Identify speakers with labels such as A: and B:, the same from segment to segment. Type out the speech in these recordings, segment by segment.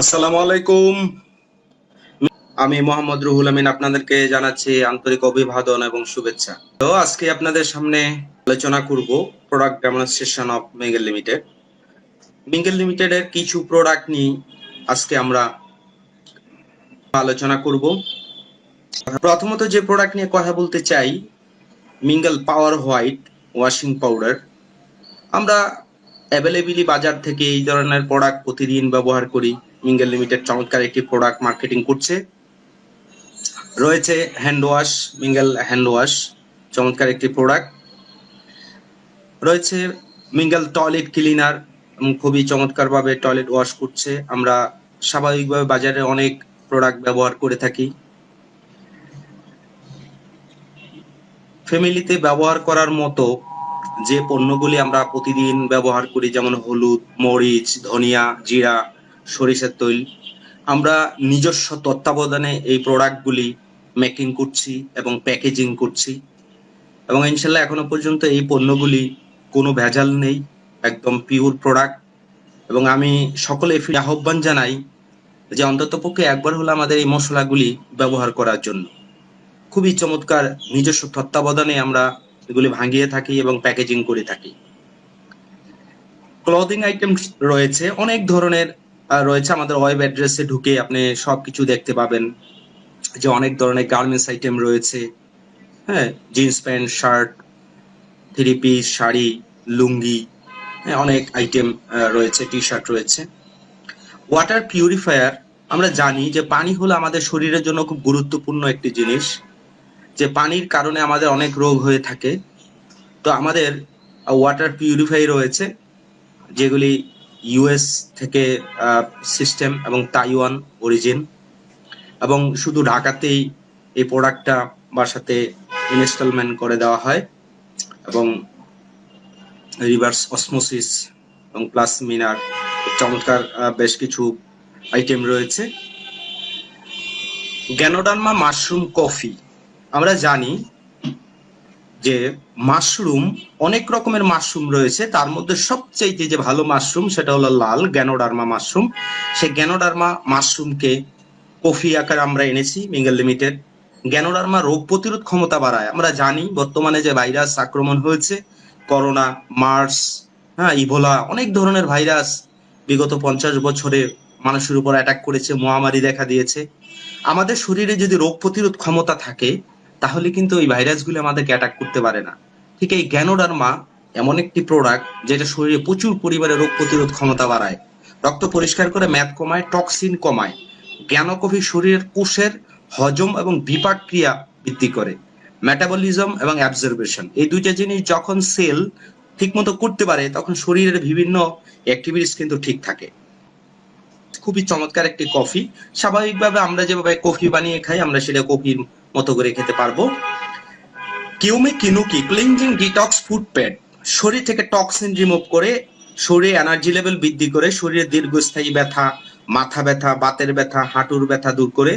A: আসসালামু আলাইকুম। আমি মোহাম্মদ রুহুল আমিন আপনাদেরকে জানাচ্ছি আন্তরিক অভিবাদন এবং শুভেচ্ছা। তো আজকে আপনাদের সামনে আলোচনা করব product demonstration of mingle limited. Mingle লিমিটেডের কিছু প্রোডাক্ট নিয়ে আজকে আমরা আলোচনা করব। প্রথমত যে প্রোডাক্ট নিয়ে কথা বলতে চাই, মিঙ্গেল পাওয়ার হোয়াইট ওয়াশিং পাউডার। আমরা অ্যাভেলেবেলি বাজার থেকে এই ধরনের প্রোডাক্ট প্রতিদিন ব্যবহার করি। মিঙ্গেল লিমিটেড চমৎকার একটি প্রোডাক্ট মার্কেটিং করছে। রয়েছে hand wash, mingle hand wash, চমৎকার একটি প্রোডাক্ট। রয়েছে মিঙ্গেল টয়লেট ক্লিনার, খুবই চমৎকারভাবে টয়লেট ওয়াশ করছে। আমরা স্বাভাবিকভাবে বাজারে অনেক প্রোডাক্ট ব্যবহার করে থাকি। ফ্যামিলিতে ব্যবহার করার মতো যে পণ্যগুলি আমরা প্রতিদিন ব্যবহার করি, যেমন হলুদ, মরিচ, ধনিয়া, জিরা, সরিষার তৈল, আমরা নিজস্ব তত্ত্বাবধানে এই প্রোডাক্টগুলি মেকিং করছি এবং প্যাকেজিং করছি। এবং ইনশাল্লাহ এখনো পর্যন্ত এই পণ্যগুলি কোনো ভেজাল নেই, একদম পিওর প্রোডাক্ট। এবং আমি সকলে আহ্বান জানাই যে অন্ততপক্ষে একবার হলে আমাদের এই মশলাগুলি ব্যবহার করার জন্য। খুবই চমৎকার, নিজস্ব তত্ত্বাবধানে আমরা এগুলি ভাঙিয়ে থাকি এবং প্যাকেজিং করে থাকি। ক্লদিং আইটেম রয়েছে অনেক ধরনের, রয়েছে আমাদের ওয়েব অ্যাড্রেসে ঢুকে আপনি সবকিছু দেখতে পাবেন যে অনেক ধরনের গার্মেন্টস আইটেম রয়েছে। হ্যাঁ, jeans pant, shirt, three piece, sari, lungi, অনেক আইটেম রয়েছে, টি শার্ট রয়েছে। ওয়াটার পিউরিফায়ার, আমরা জানি যে পানি হলো আমাদের শরীরের জন্য খুব গুরুত্বপূর্ণ একটি জিনিস, যে পানির কারণে আমাদের অনেক রোগ হয়ে থাকে। তো আমাদের ওয়াটার পিউরিফাই রয়েছে, যেগুলি ইউএস থেকে সিস্টেম এবং তাইওয়ান অরিজিন, এবং শুধু ঢাকাতেই এই প্রোডাক্টটা বাসাতে ইনস্টলমেন্ট করে দেওয়া হয়। এবং রিভার্স অসমোসিস এবং প্লাস মিনার, চমৎকার বেশ কিছু আইটেম রয়েছে। গ্যানোডার্মা মাশরুম কফি, আমরা জানি যে মাশরুম, অনেক রকমের মাশরুম রয়েছে, তার মধ্যে সবচেয়ে যে ভালো মাশরুম সেটা হলো লাল গ্যানোডার্মা মাশরুম। সেই গ্যানোডার্মা মাশরুমকে কফি আকারে আমরা এনেছি মিঙ্গেল লিমিটেড। গ্যানোডার্মা রোগ প্রতিরোধ ক্ষমতা বাড়ায়। আমরা জানি বর্তমানে যে ভাইরাস আক্রমণ হয়েছে, করোনা, মার্স, হ্যাঁ, ইবোলা, অনেক ধরনের ভাইরাস বিগত 50 বছরে মানুষের উপর অ্যাটাক করেছে, মহামারী দেখা দিয়েছে। আমাদের শরীরে যদি রোগ প্রতিরোধ ক্ষমতা থাকে তাহলে কিন্তু এই ভাইরাসগুলো আমাদেরকে অ্যাটাক করতে পারে না। ঠিক এই গ্যানোডার্মা এমন একটি প্রোডাক্ট যেটা শরীরে প্রচুর পরিমাণে রোগ প্রতিরোধ ক্ষমতা বাড়ায়, রক্ত পরিষ্কার করে, ম্যাদ কমায়, টক্সিন কমায়। জ্ঞান কফি শরীরের কোষের হজম এবং বিপাক ক্রিয়া বৃদ্ধি করে, মেটাবলিজম এবং অ্যাবজর্বেশন, এই দুইটা জিনিস যখন সেল ঠিকমতো করতে পারে তখন শরীরের বিভিন্ন অ্যাক্টিভিটিস কিন্তু ঠিক থাকে। খুবই চমৎকার একটি কফি। স্বাভাবিকভাবে আমরা যেভাবে কফি বানিয়ে খাই আমরা সেটা কফির মতো করে খেতে পারবো। কিউমি কিনুকি ক্লিনজিং ডিটক্স ফুড প্যাড, শরীর থেকে টক্সিন রিমুভ করে, শরীরে এনার্জি লেভেল বৃদ্ধি করে, শরীরে দীর্ঘস্থায়ী ব্যথা, মাথা ব্যথা, বাতের ব্যথা, হাঁটুর ব্যথা দূর করে,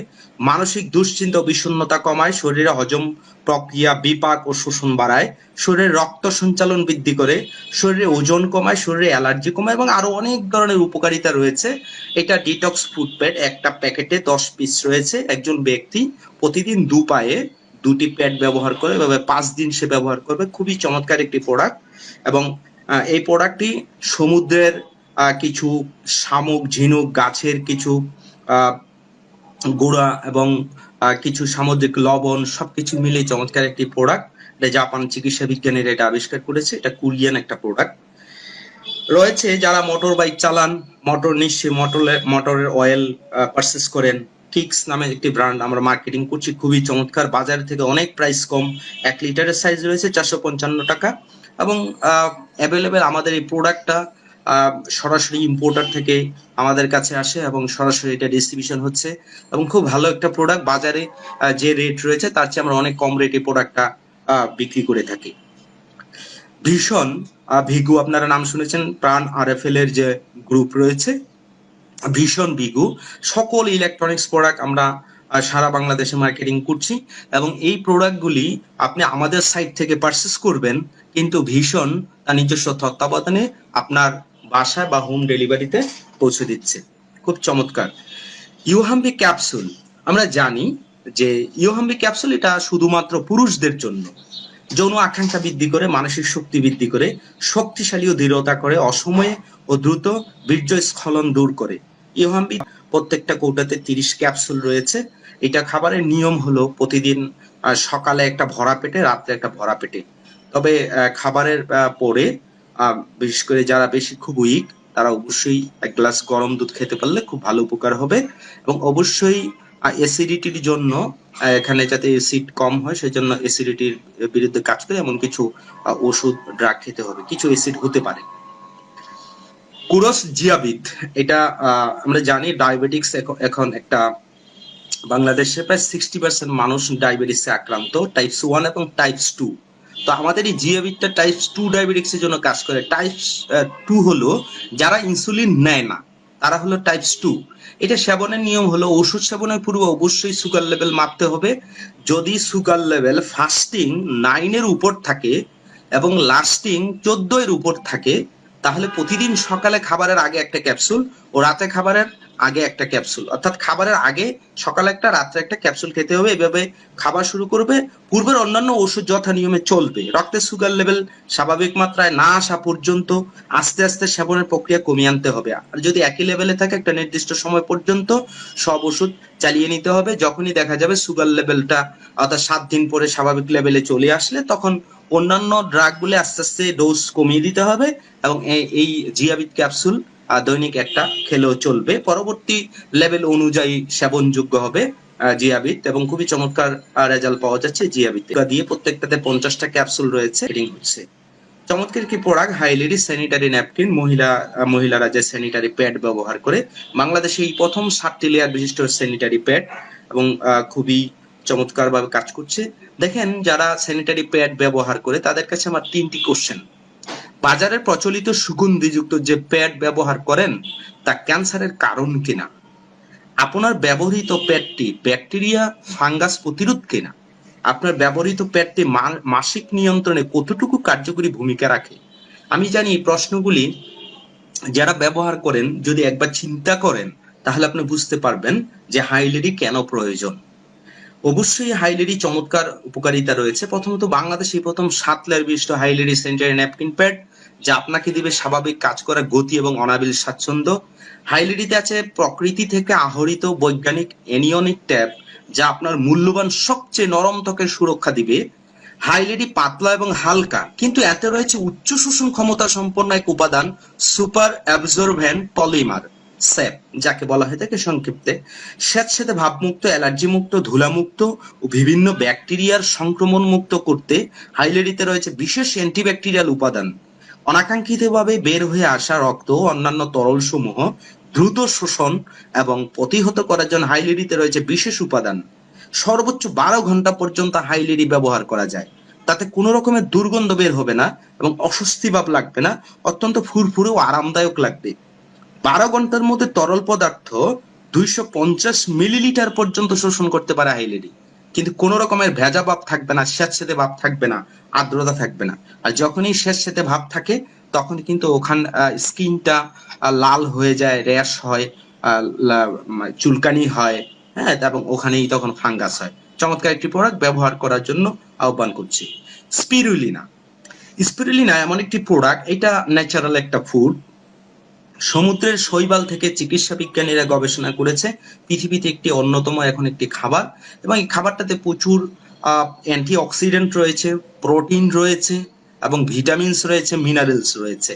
A: মানসিক দুশ্চিন্তা ও বিষণ্ণতা কমায়, শরীরে হজম প্রক্রিয়া, বিপাক ও শোষণ বাড়ায়, শরীরে রক্ত সঞ্চালন বৃদ্ধি করে, শরীরে ওজন কমায়, শরীরে অ্যালার্জি কমায়, এবং আরো অনেক ধরনের উপকারিতা রয়েছে। এটা ডিটক্স ফুড প্যাড, একটা প্যাকেটে 10 পিস রয়েছে। একজন ব্যক্তি প্রতিদিন পায়ে 2টি প্যাড ব্যবহার করে, এভাবে 5 দিন সে ব্যবহার করবে। খুবই চমৎকার একটি প্রোডাক্ট। এবং এই প্রোডাক্টটি সমুদ্রের কিছু শামুক, ঝিনুক, গাছের কিছু গুঁড়া এবং কিছু সামুদ্রিক লবণ সবকিছু মিলে চমৎকার একটি প্রোডাক্ট। এটা জাপান চিকিৎসা বিজ্ঞানীরা এটা আবিষ্কার করেছে। এটা কোরিয়ান একটা প্রোডাক্ট। রয়েছে যারা মোটর বাইক চালান, মোটর নিশ্চয়ই মোটরের অয়েল পারচেস করেন, কিক্স নামে একটি ব্র্যান্ড আমরা মার্কেটিং করছি, খুবই চমৎকার, বাজার থেকে অনেক প্রাইস কম। 1 লিটারের সাইজ রয়েছে 455 টাকা। এবং অ্যাভেলেবেল আমাদের এই প্রোডাক্টটা সরাসরি ইম্পোর্টার থেকে আমাদের কাছে আসে এবং সরাসরি এটা ডিস্ট্রিবিউশন হচ্ছে। এবং খুব ভালো একটা প্রোডাক্ট, বাজারে যে রেট রয়েছে তার চেয়ে আমরা অনেক কম রেটে প্রোডাক্টটা বিক্রি করে থাকি। ভীষণ ভিগু, আপনারা নাম শুনেছেন, প্রাণ আরএফএল এর যে গ্রুপ রয়েছে, ভীষণ ভিগু, সকল ইলেকট্রনিক্স প্রোডাক্ট আমরা সারা বাংলাদেশে মার্কেটিং করছি। এবং এই প্রোডাক্টগুলি আপনি আমাদের সাইট থেকে পারচেস করবেন, কিন্তু ভীষণ তার নিজস্ব তত্ত্বাবধানে আপনার বাসায় বা হোম ডেলিভারিতে পৌঁছে দিচ্ছে। খুব চমৎকার। ইউহাম্বি ক্যাপসুল, আমরা জানি যে ইউহাম্বি ক্যাপসুল এটা শুধুমাত্র পুরুষদের জন্য। যৌন আকাঙ্ক্ষা বৃদ্ধি করে, মানসিক শক্তি বৃদ্ধি করে, শক্তিশালী ও দৃঢ়তা করে, অসময়ে ও দ্রুত বীর্যস্খলন দূর করে। ইউহাম্বি প্রত্যেকটা কৌটাতে 30 ক্যাপসুল রয়েছে। এটা খাবারের নিয়ম হলো প্রতিদিন সকালে একটা ভরা পেটে, রাত্রে একটা ভরা পেটে। তবে খাবারের পরে বিশেষ করে যারা বেশি খুব উইক তারা অবশ্যই এক গ্লাস গরম দুধ খেতে পারলে খুব ভালো উপকার হবে। এবং অবশ্যই অ্যাসিডিটির জন্য এখানে যাতে অ্যাসিড কম হয় সেজন্য অ্যাসিডিটির বিরুদ্ধে কাজ করে এমন কিছু ওষুধ ড্রাগ খেতে হবে, কিছু অ্যাসিড হতে পারে। কুরস জিয়াবিদ, এটা আমরা জানি ডায়াবেটিক্স এখন একটা বাংলাদেশে প্রায় 60% মানুষ ডায়াবেটিসে আক্রান্ত, টাইপস 1 এবং টাইপস 2। তো আমাদের এই জিয়াবিদটা টাইপস 2 ডায়াবেটিক্স এর জন্য কাজ করে। টাইপস 2 হলো যারা ইনসুলিন নেয় না, তারা হলো টাইপস 2। এটা সেবনের নিয়ম হলো ওষুধ সেবনের পূর্বে অবশ্যই সুগার লেভেল মাপতে হবে। যদি সুগার লেভেল ফাস্টিং 9 এর উপর থাকে এবং লাস্টিং 14 এর উপর থাকে, তাহলে প্রতিদিন সকালে খাবারের আগে একটা ক্যাপসুল ও রাতে খাবারের আগে একটা ক্যাপসুল, অর্থাৎ খাবারের আগে সকালে একটা, রাত্রে একটা ক্যাপসুল খেতে হবে। এভাবে খাবার শুরু করবে, পূর্বের অন্যান্য ওষুধ যথা নিয়মে চলবে। রক্তের সুগার লেভেল স্বাভাবিক মাত্রায় না আসা পর্যন্ত আস্তে আস্তে সেবনের প্রক্রিয়া কমিয়ে আনতে হবে। আর যদি একই লেভেলে থাকে একটা নির্দিষ্ট সময় পর্যন্ত সব ওষুধ চালিয়ে নিতে হবে। যখনই দেখা যাবে সুগার লেভেলটা অর্থাৎ 7 দিন পরে স্বাভাবিক লেভেলে চলে আসলে তখন অন্যান্য ড্রাগগুলি আস্তে আস্তে ডোজ কমিয়ে দিতে হবে এবং এই জিয়াবিদ ক্যাপসুল দৈনিক একটা খেলেও চলবে। পরবর্তী লেভেল অনুযায়ী সেবনযোগ্য হবে জিয়াবিদ এবং খুবই চমৎকার রেজাল্ট পাওয়া যাচ্ছে জিয়াবিদ দিয়ে। প্রত্যেকটাতে 50টা ক্যাপসুল রয়েছে, রিডিং হচ্ছে। চমৎকার কি প্রোডাক্ট, হাইলেরি স্যানিটারি ন্যাপকিন, মহিলারা যে স্যানিটারি প্যাড ব্যবহার করে। বাংলাদেশে এই প্রথম 7টি লেয়ার বিশিষ্ট স্যানিটারি প্যাড এবং খুবই চমৎকার ভাবে কাজ করছে। দেখেন যারা স্যানিটারি প্যাড ব্যবহার করে তাদের কাছে আমার 3টি কোশ্চেন। বাজারের প্রচলিত সুগন্ধিযুক্ত যে প্যাড ব্যবহার করেন তা ক্যান্সারের কারণ কিনা? আপনার ব্যবহৃত প্যাডটি ব্যাকটেরিয়া ফাঙ্গাস প্রতিরোধ কিনা? আপনার ব্যবহৃত প্যাডটি মাসিক নিয়ন্ত্রণে কতটুকু কার্যকরী ভূমিকা রাখে? আমি জানি এই প্রশ্নগুলি যারা ব্যবহার করেন যদি একবার চিন্তা করেন তাহলে আপনি বুঝতে পারবেন যে হাইলেরি কেন প্রয়োজন। অবশ্যই হাইলেরি চমৎকার উপকারিতা রয়েছে। প্রথমত বাংলাদেশে প্রথম 7 লেয়ার বিশিষ্ট হাইলেরি স্যানিটারি ন্যাপকিন প্যাড যা আপনাকে দিবে স্বাভাবিক কাজ করার গতি এবং অনাবিল স্বাচ্ছন্দ্য। হাইলেরিতে আছে প্রকৃতি থেকে আহরিত বৈজ্ঞানিক অ্যানিয়নিক ট্যাপ যা আপনার মূল্যবান সবচেয়ে নরম ত্বকের সুরক্ষা দিবে। হাইলেরি পাতলা এবং হালকা, কিন্তু এতে রয়েছে উচ্চ শোষণ ক্ষমতা সম্পন্ন এক উপাদান, সুপার অ্যাবজর্ভেন্ট পলিমার স্যাপ, যাকে বলা হয়ে থাকে সংক্ষিপ্তে। স্যাঁতসেঁতে ভাবমুক্ত, অ্যালার্জি মুক্ত, ধুলামুক্ত ও বিভিন্ন ব্যাকটেরিয়ার সংক্রমণ মুক্ত করতে হাইলেরিতে রয়েছে বিশেষ অ্যান্টিব্যাকটেরিয়াল উপাদান। অনাকাঙ্ক্ষিতভাবে বের হয়ে আসা রক্ত ও অন্যান্য তরল সমূহ দ্রুত শোষণ এবং প্রতিহত করার জন্য হাইলেরিতে রয়েছে বিশেষ উপাদান। সর্বোচ্চ 12 ঘন্টা পর্যন্ত হাইলেরি ব্যবহার করা যায়, তাতে কোনো রকমের দুর্গন্ধ বের হবে না এবং অস্বস্তি ভাব লাগবে না, অত্যন্ত ফুরফুরে ও আরামদায়ক লাগবে। 12 ঘন্টার মধ্যে তরল পদার্থ 250 মিলিলিটার পর্যন্ত শোষণ করতে পারে হাইলেরি, কিন্তু কোনো রকমের ভেজা ভাব থাকবে না, স্যাঁতসেঁতে ভাব থাকবে না, আর্দ্রতা থাকবে না। আর যখনই স্যাঁতসেঁতে ভাব থাকে তখন কিন্তু ওখান স্কিনটা লাল হয়ে যায়, র্যাশ হয়, চুলকানি হয়, হ্যাঁ, এবং ওখানেই তখন ফাঙ্গাস হয়। চমৎকার একটি প্রোডাক্ট, ব্যবহার করার জন্য আহ্বান করছি। স্পিরুলিনা, স্পিরুলিনা এমন একটি প্রোডাক্ট, এটা ন্যাচারাল একটা ফুড। সমুদ্রের শৈবাল থেকে চিকিৎসা বিজ্ঞানীরা গবেষণা করেছে পৃথিবীতে একটি অন্যতম এখন একটি খাবার, এবং এই খাবারটাতে প্রচুর অ্যান্টিঅক্সিডেন্ট রয়েছে, প্রোটিন রয়েছে এবং ভিটামিনস রয়েছে, মিনারেলস রয়েছে।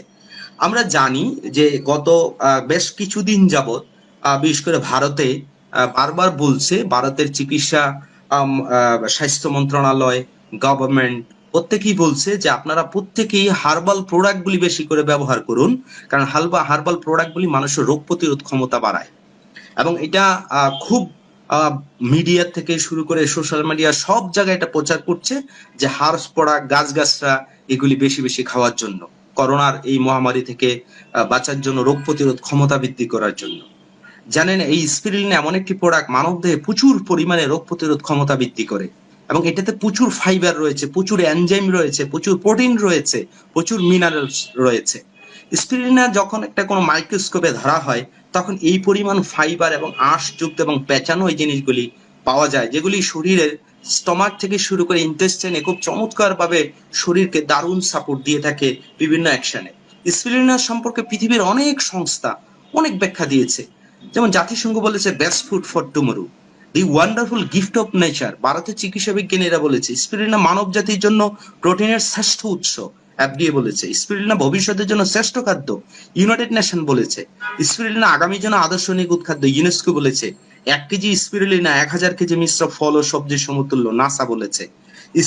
A: আমরা জানি যে গত বেশ কিছুদিন যাবৎ বিশেষ করে ভারতে বারবার বলছে, ভারতের চিকিৎসা স্বাস্থ্য মন্ত্রণালয়, গভর্নমেন্ট প্রত্যেকেই বলছে যে আপনারা প্রত্যেকেই হার্বাল প্রোডাক্টগুলি বেশি করে ব্যবহার করুন, কারণ হার্বাল প্রোডাক্টগুলি মানুষের রোগ প্রতিরোধ ক্ষমতা বাড়ায়। এবং এটা খুব মিডিয়া থেকে শুরু করে সোশ্যাল মিডিয়া সব জায়গায় এটা প্রচার করছে যে হার্বস প্রোডাক্ট, গাছগাছরা এগুলি বেশি বেশি খাওয়ার জন্য, করোনার এই মহামারী থেকে বাঁচার জন্য, রোগ প্রতিরোধ ক্ষমতা বৃদ্ধি করার জন্য। জানেন এই স্পিরুলিনা এমন একটি প্রোডাক্ট মানবদেহে প্রচুর পরিমাণে রোগ প্রতিরোধ ক্ষমতা বৃদ্ধি করে, এবং এটাতে প্রচুর ফাইবার রয়েছে, প্রচুর এনজাইম রয়েছে, প্রচুর প্রোটিন রয়েছে, প্রচুর মিনারেলস রয়েছে। স্পিরুলিনা যখন একটা কোনো মাইক্রোস্কোপে ধরা হয় তখন এই পরিমাণ ফাইবার এবং আঁশযুক্ত এবং পেঁচানো এই জিনিসগুলি পাওয়া যায়, যেগুলি শরীরের স্টমাক থেকে শুরু করে ইন্টেস্টাইনে খুব চমৎকারভাবে শরীরকে দারুণ সাপোর্ট দিয়ে থাকে বিভিন্ন অ্যাকশনে। স্পিরুলিনা সম্পর্কে পৃথিবীর অনেক সংস্থা অনেক ব্যাখ্যা দিয়েছে। যেমন জাতিসংঘ বলেছে best food for tomorrow, the wonderful gift of nature. ভারতের চিকিৎসা বিজ্ঞানীরা বলেছে স্পিরুলিনা মানব জাতির জন্য প্রোটিনের শ্রেষ্ঠ উৎস, এফডিএ বলেছে। স্পিরুলিনা ভবিষ্যতের জন্য শ্রেষ্ঠ খাদ্য, ইউনাইটেড নেশন বলেছে। স্পিরুলিনা আগামীর জন্য আদর্শ নিখুঁত খাদ্য, ইউনেস্কো বলেছে। 1 কেজি স্পিরুলিনা 1000 কেজি মিশ্র ফল ও সবজির সমতুল্য, নাসা বলেছে।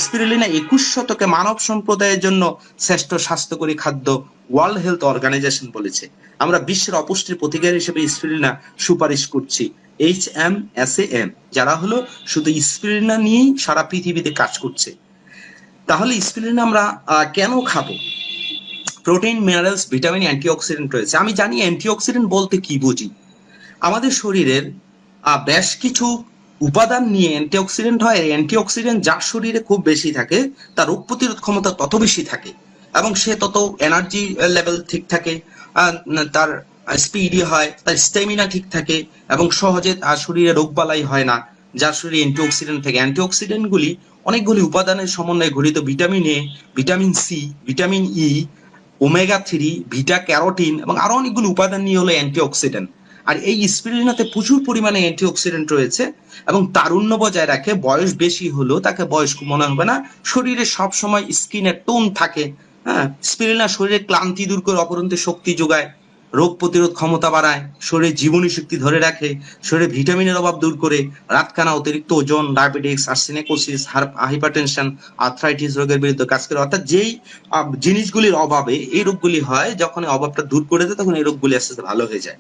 A: স্পিরুলিনা 21 শতকে মানব সম্প্রদায়ের জন্য শ্রেষ্ঠ স্বাস্থ্যকরী খাদ্য, ওয়ার্ল্ড হেলথ অর্গানাইজেশন বলেছে। আমরা বিশ্বের অপুষ্টির প্রতিকার হিসেবে স্পিরুলিনা সুপারিশ করছি। HMSAM যারা হলো শুধু স্পিরুলিনা নিয়েই সারা পৃথিবীতে কাজ করছে। তাহলে স্পিরুলিনা আমরা কেন খাবো? প্রোটিন, মিনারেলস, ভিটামিন, অ্যান্টিঅক্সিডেন্ট রয়েছে। আমি জানি অ্যান্টিঅক্সিডেন্ট বলতে কি বুঝি। আমাদের শরীরের বেশ কিছু উপাদান নিয়ে অ্যান্টিঅক্সিডেন্ট হয়। অ্যান্টিঅক্সিডেন্ট যার শরীরে খুব বেশি থাকে তার রোগ প্রতিরোধ ক্ষমতা তত বেশি থাকে এবং সে তত এনার্জি লেভেল ঠিক থাকে, তার স্পিডি হয়, তার স্টেমিনা ঠিক থাকে এবং সহজে শরীরে রোগবালাই হয় না যার শরীরে অ্যান্টিঅক্সিডেন্ট থাকে। অ্যান্টিঅক্সিডেন্ট গুলি অনেকগুলি উপাদানের সমন্বয়ে গঠিত। Vitamin A, vitamin C, vitamin E, omega 3, beta carotene এবং আরো অনেকগুলো উপাদান নিয়ে হলো অ্যান্টিঅক্সিডেন্ট। আর এই স্পিরুলিনাতে প্রচুর পরিমাণে অ্যান্টিঅক্সিডেন্ট রয়েছে এবং তারুণ্য বজায় রাখে। বয়স বেশি হলেও তাকে বয়স্ক মনে হবে না, শরীরে সবসময় স্কিনের টোন থাকে। হ্যাঁ, স্পিরুলিনা শরীরে ক্লান্তি দূর করে অপরন্ত শক্তি যোগায়, রোগ প্রতিরোধ ক্ষমতা বাড়ায়, শরীরে জীবনী শক্তি ধরে রাখে, শরীরে ভিটামিনের অভাব দূর করে, রাতকানা অতিরিক্ত ওজন, ডায়াবেটিস, আর্সেনিকোসিস, হাইপারটেনশন, আর্থ্রাইটিস রোগের বিরুদ্ধে কাজ করে। অর্থাৎ যেই জিনিসগুলির অভাবে এই রোগগুলি হয়, যখন অভাবটা দূর করে দেয় তখন এই রোগগুলি আস্তে আস্তে ভালো হয়ে যায়।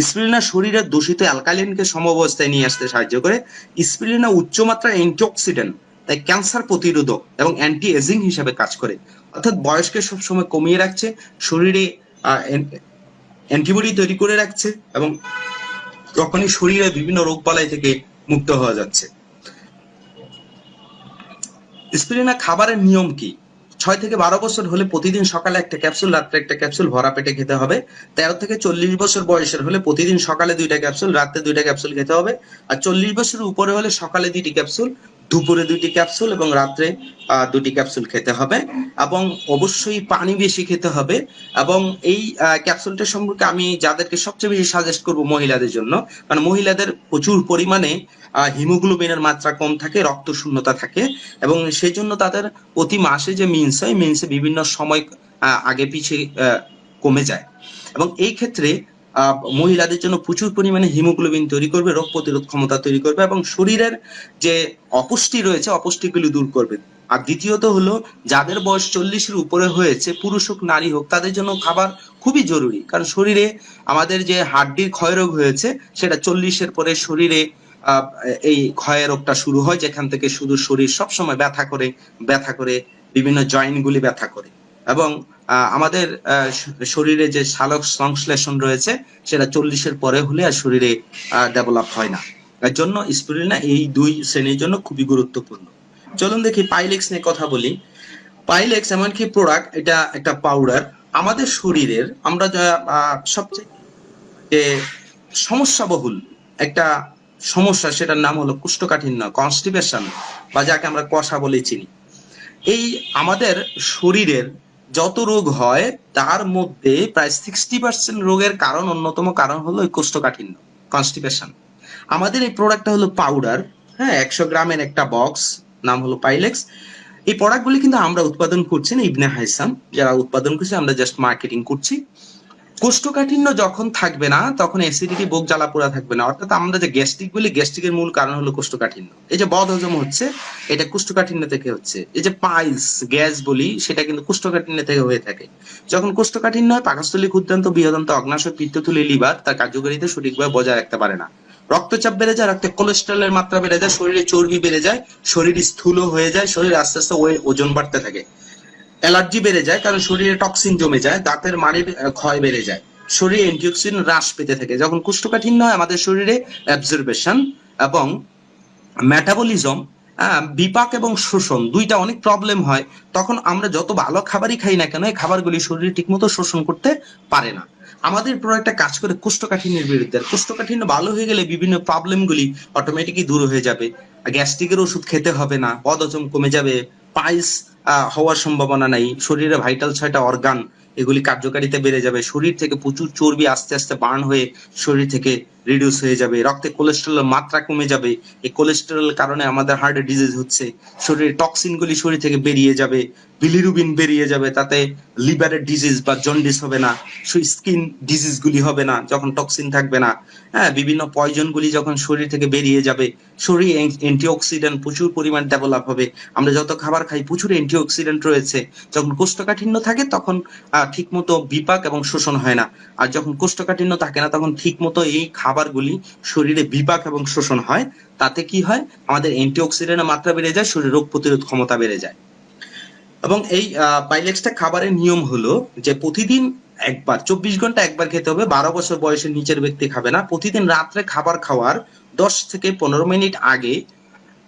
A: স্পিরুলিনা শরীরের দূষিত অ্যালকালিনকে সমঅবস্থায় নিয়ে আসতে সাহায্য করে। স্পিরুলিনা উচ্চমাত্রার অ্যান্টিঅক্সিডেন্ট, তাই ক্যান্সার প্রতিরোধক এবং অ্যান্টি এজিং হিসাবে কাজ করে। অর্থাৎ বয়সকে সবসময় কমিয়ে রাখছে, শরীরে অ্যান্টিবডি তৈরি করে রাখছে এবং তখনই শরীরে বিভিন্ন রোগবালাই থেকে মুক্ত হওয়া যাচ্ছে। স্পিরুলিনা খাবারের নিয়ম কি? 6 থেকে 12 বছর হলে প্রতিদিন সকালে একটা ক্যাপসুল, রাত্রে একটা ক্যাপসুল ভরা পেটে খেতে হবে। 13 থেকে 40 বছর বয়সের হলে প্রতিদিন সকালে 2টা ক্যাপসুল, রাত্রে 2টা ক্যাপসুল খেতে হবে। আর 40 বছরের উপরে হলে সকালে 2টি ক্যাপসুল, দুপুরে 2টি ক্যাপসুল এবং রাত্রে 2টি ক্যাপসুল খেতে হবে। এবং অবশ্যই পানি বেশি খেতে হবে। এবং এই ক্যাপসুলটা সম্পর্কে আমি যাদেরকে সবচেয়ে বেশি সাজেস্ট করব মহিলাদের জন্য, কারণ মহিলাদের প্রচুর পরিমাণে হিমোগ্লোবিনের মাত্রা কম থাকে, রক্ত শূন্যতা থাকে এবং সেই জন্য তাদের প্রতি মাসে যে মিন্স হয়, মিন্সে বিভিন্ন সময় আগে পিছিয়ে কমে যায় এবং এই ক্ষেত্রে মহিলাদের জন্য প্রচুর পরিমাণে হিমোগ্লোবিন তৈরি করবে, রোগ প্রতিরোধ ক্ষমতা তৈরি করবে এবং শরীরের যে অপুষ্টি রয়েছে অপুষ্টিগুলি দূর করবে। আর দ্বিতীয়ত হলো যাদের বয়স 40-এর উপরে হয়েছে, পুরুষ হোক নারী হোক, তাদের জন্য খাবার খুবই জরুরি। কারণ শরীরে আমাদের যে হাড্ডির ক্ষয়রোগ হয়েছে সেটা 40-এর পরে শরীরে এই ক্ষয় রোগটা শুরু হয়, যেখান থেকে শুধু শরীর সবসময় ব্যথা করে বিভিন্ন জয়েন্ট গুলি ব্যথা করে এবং আমাদের শরীরে যে সালোক সংশ্লেষণ রয়েছে সেটা 40-এর পরে হলে আর শরীরে ডেভেলপ হয় না। এর জন্য স্পিরুলিনা এই দুই শ্রেণীর জন্য খুবই গুরুত্বপূর্ণ। চলুন দেখি পাইলেক্স নিয়ে কথা বলি। পাইলেক্স এমন কি প্রোডাক্ট, এটা একটা পাউডার। আমাদের শরীরের আমরা সবচেয়ে সমস্যাবহুল একটা সমস্যা, সেটার নাম হলো কোষ্ঠকাঠিন্য, কনস্টিপেশন, বা যাকে আমরা কষা বলে চিনি। এই আমাদের শরীরের যত রোগ হয় তার মধ্যে প্রায় 60% রোগের কারণ, অন্যতম কারণ হলো এই কোষ্ঠকাঠিন্য, কনস্টিপেশন। আমাদের এই প্রোডাক্টটা হলো পাউডার, হ্যাঁ, 100 গ্রামের একটা বক্স, নাম হলো পাইলেক্স। এই প্রোডাক্টগুলি কিন্তু আমরা উৎপাদন করছি না, ইবনে হাইসাম যারা উৎপাদন করছে, আমরা জাস্ট মার্কেটিং করছি। কোষ্ঠকাঠিন্য যখন থাকবে না তখন অ্যাসিডিটি, বুক জ্বালা পোড়া থাকবে না। অর্থাৎ আমরা যে গ্যাস্ট্রিক বলি, গ্যাস্ট্রিকের মূল কারণ হলো কোষ্ঠকাঠিন্য। এই যে বদহজম হচ্ছে, এটা কোষ্ঠকাঠিন্য থেকে হচ্ছে। এই যে পাইলস, গ্যাস বলি, সেটা কিন্তু কোষ্ঠকাঠিন্য থেকে হয়ে থাকে। যখন কোষ্ঠকাঠিন্য হয়, পাকস্থলী, ক্ষুদ্রান্ত, বৃহদান্ত, অগ্নাশয়, পিত্তথলি, লিভার তার কার্যকারিতা সঠিকভাবে বজায় রাখতে পারে না। রক্তচাপ বেড়ে যায়, রক্তে কোলেস্টেরলের মাত্রা বেড়ে যায়, শরীরে চর্বি বেড়ে যায়, শরীর স্থূল হয়ে যায়, শরীর আস্তে আস্তে ওজন বাড়তে থাকে। অ্যালার্জি বেড়ে যায় কারণ শরীরে টক্সিন জমে যায়, দাঁতের মাড়ির ক্ষয় বেড়ে যায়, শরীরে অ্যান্টিঅক্সিডেন্ট হ্রাস পেতে থাকে। যখন কোষ্ঠকাঠিন্য হয়, আমাদের শরীরে অ্যাবজর্বেশন এবং মেটাবলিজম, বিপাক এবং শোষণ দুইটা অনেক প্রবলেম হয়। তখন আমরা যত ভালো খাবারই খাই না কেন, এই খাবারগুলি শরীরে ঠিকমতো শোষণ করতে পারে না। আমাদের প্রোডাক্টটা কাজ করে কোষ্ঠকাঠিন্যের বিরুদ্ধে। কোষ্ঠকাঠিন্য ভালো হয়ে গেলে বিভিন্ন প্রবলেমগুলি অটোমেটিকই দূর হয়ে যাবে। গ্যাস্ট্রিকের ওষুধ খেতে হবে না, বদহজম কমে যাবে, পাইলস হওয়ার সম্ভাবনা নাই, শরীরে ভাইটাল 6টা অর্গান এগুলি কার্যকারিতা বেড়ে যাবে, শরীর থেকে প্রচুর চর্বি আস্তে আস্তে বার্ন হয়ে শরীর থেকে রিডিউস হয়ে যাবে, রক্তে কোলেস্টেরলের মাত্রা কমে যাবে। এই কোলেস্টেরলের কারণে আমাদের হার্টে ডিজিজ হচ্ছে, শরীরে টক্সিনগুলি শরীর থেকে বেরিয়ে যাবে, বিলিরুবিন বেরিয়ে যাবে, তাতে লিভারের ডিজিজ বা জন্ডিস হবে না, স্কিন ডিজিজগুলি হবে না যখন টক্সিন থাকবে না। হ্যাঁ, বিভিন্ন পয়জনগুলি যখন শরীর থেকে বেরিয়ে যাবে, শরীরে অ্যান্টিঅক্সিডেন্ট প্রচুর পরিমাণ ডেভেলপ হবে। আমরা যত খাবার খাই প্রচুর অ্যান্টিঅক্সিডেন্ট রয়েছে। যখন কোষ্ঠকাঠিন্য থাকে তখন ঠিক মতো বিপাক এবং শোষণ হয় না, আর যখন কোষ্ঠকাঠিন্য থাকে না তখন ঠিক মতো এই খাবারগুলি শরীরে বিপাক এবং শোষণ হয়। তাতে কি হয়, আমাদের অ্যান্টিঅক্সিডেন্টের মাত্রা বেড়ে যায়, শরীরে রোগ প্রতিরোধ ক্ষমতা বেড়ে যায়। এবং এই পাইলেক্সটা খাবারের নিয়ম হলো যে প্রতিদিন একবার, 24 ঘন্টা একবার খেতে হবে। 12 বছর বয়সের নিচের ব্যক্তি খাবে না। প্রতিদিন রাত্রে খাবার খাওয়ার 10 থেকে 15 মিনিট আগে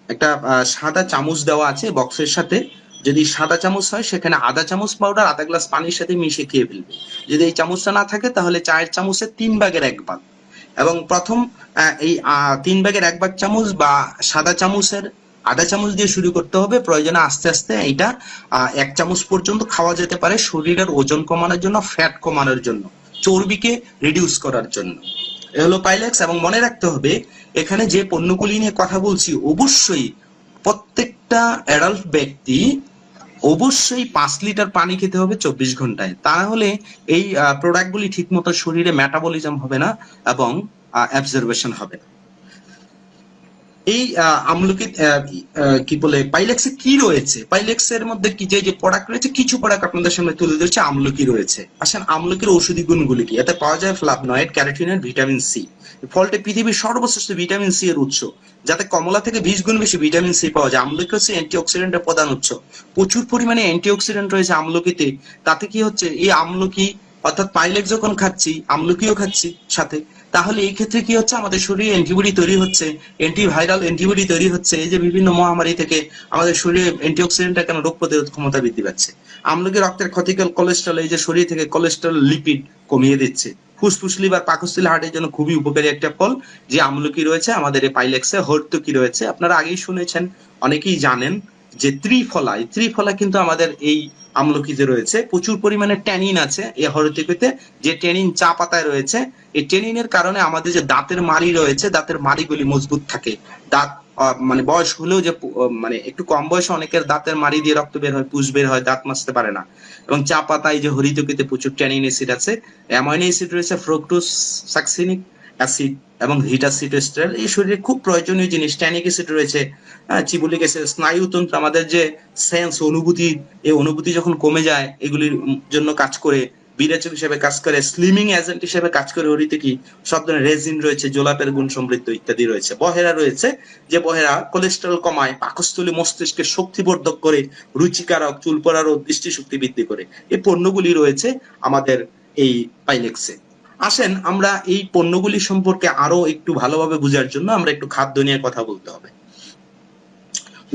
A: একটা সাদা চামচ দেওয়া আছে বক্সের সাথে। যদি সাদা চামচ হয় সেখানে আধা চামচ পাউডার আধা গ্লাস পানির সাথে মিশিয়ে খেয়ে ফেলবে। যদি এই চামচটা না থাকে তাহলে চায়ের চামচের 3 ভাগের 1 ভাগ। এবং প্রথম এই 3 ভাগের 1 ভাগ চামচ বা সাদা চামচের আধা চামচ দিয়ে শুরু করতে হবে। প্রয়োজনে আস্তে আস্তে এটা 1 চামচ পর্যন্ত খাওয়া যেতে পারে, শরীরের ওজন কমানোর জন্য, ফ্যাট কমানোর জন্য, চর্বিকে রিডিউস করার জন্য। এ হলো পাইলেক্স। এবং মনে রাখতে হবে এখানে যে পণ্যগুলি নিয়ে কথা বলছি অবশ্যই প্রত্যেকটা অ্যাডাল্ট ব্যক্তি অবশ্যই 5 লিটার পানি খেতে হবে 24 ঘন্টায়। তা না হলে এই প্রোডাক্টগুলি ঠিকমতো শরীরে মেটাবলিজম হবে না এবং অ্যাবজর্বেশন হবে না। এই আমলকি কি বলে পাইলেক্সে কি রয়েছে, পাইলেক্সের মধ্যে কি যে প্রোডাক্ট রয়েছে, কিছু প্রোডাক্ট আপনাদের সামনে তুলে ধরছে। আমলকি রয়েছে। আসেন আমলকির ঔষধি গুণগুলি কি? এতে পাওয়া যায় ফ্লাভনয়েড, ক্যারোটিনয়েড, ভিটামিন সি। ফলটি পৃথিবীর সর্বশ্রেষ্ঠ ভিটামিন সি এর উৎস, যাতে কমলা থেকে 20 গুণ বেশি ভিটামিন সি পাওয়া যায়। আমলকি হচ্ছে অ্যান্টিঅক্সিডেন্টের প্রধান উৎস। প্রচুর পরিমাণে অ্যান্টিঅক্সিডেন্ট রয়েছে আমলকিতে। তাতে কি হচ্ছে, এই আমলকি অর্থাৎ পাইলেক্স যখন খাচ্ছি আমলকিও খাচ্ছি সাথে, তাহলে এই ক্ষেত্রে কি হচ্ছে, আমাদের শরীরে অ্যান্টিবডি তৈরি হচ্ছে, অ্যান্টিভাইরাল অ্যান্টিবডি তৈরি হচ্ছে। এই যে বিভিন্ন মহামারী থেকে আমাদের শরীরে অ্যান্টিঅক্সিডেন্টটা কেন রোগ প্রতিরোধ ক্ষমতা বৃদ্ধি পাচ্ছে। আমলকি রক্তের ক্ষতিকর কোলেস্টেরল, এই যে শরীর থেকে কোলেস্টেরল লিপিড কমিয়ে দিচ্ছে। ফুসফুস, লিভার, পাকস্থলী, হার্টের জন্য খুবই উপকারী একটা ফল যে আমলকি রয়েছে আমাদের এই পাইলেক্সে। হর্তকি রয়েছে, আপনারা আগেই শুনেছেন, অনেকেই জানেন যে ত্রিফলা, এই ত্রিফলা কিন্তু আমাদের এই আমলকিতে রয়েছে। প্রচুর পরিমাণে ট্যানিন আছে এই হরতিকিতে, যে ট্যানিন চা পাতায় রয়েছে। এই ট্যানিনের কারণে আমাদের যে দাঁতের মাড়ি রয়েছে, দাঁতের মাড়িগুলি মজবুত থাকে। দাঁত মানে বয়স হলেও যে মানে একটু কম বয়সে অনেকের দাঁতের মাড়ি দিয়ে রক্ত বের হয়, পুষ বের হয়, দাঁত মাজতে পারে না। এবং চা পাতায় যে হরিতকিতে প্রচুর ট্যানিন অ্যাসিড আছে, অ্যামাইনো অ্যাসিড রয়েছে, ফ্রুক্টোজ, সাকসিনিক অ্যাসিড এবং ভিটাসিটোস্টেরল। এই শরীরে খুব প্রয়োজনীয় জিনিস। ট্যানিক অ্যাসিড রয়েছে, চিবুলিক অ্যাসিড। স্নায়ুতন্ত্র, আমাদের যে সেন্স অনুভূতি, এই অনুভূতি যখন কমে যায় এগুলির জন্য কাজ করে। বিরেচক হিসেবে কাজ করে, স্লিমিং এজেন্ট হিসেবে কাজ করে হরিতকি। সব ধরনের রেজিন রয়েছে, জোলাপের গুণ সমৃদ্ধ ইত্যাদি রয়েছে। বহেরা রয়েছে, যে বহেরা কোলেস্টেরল কমায়, পাকস্থলী মস্তিষ্কে শক্তিবর্ধক করে, রুচিকারক, চুল পড়ার ও দৃষ্টিশক্তি বৃদ্ধি করে। এই পণ্যগুলি রয়েছে আমাদের এই পাইলেক্সে। আসেন আমরা এই পণ্যগুলি সম্পর্কে আরো একটু ভালোভাবে বোঝার জন্য আমরা একটু খাদ্য নিয়ে কথা বলতে হবে।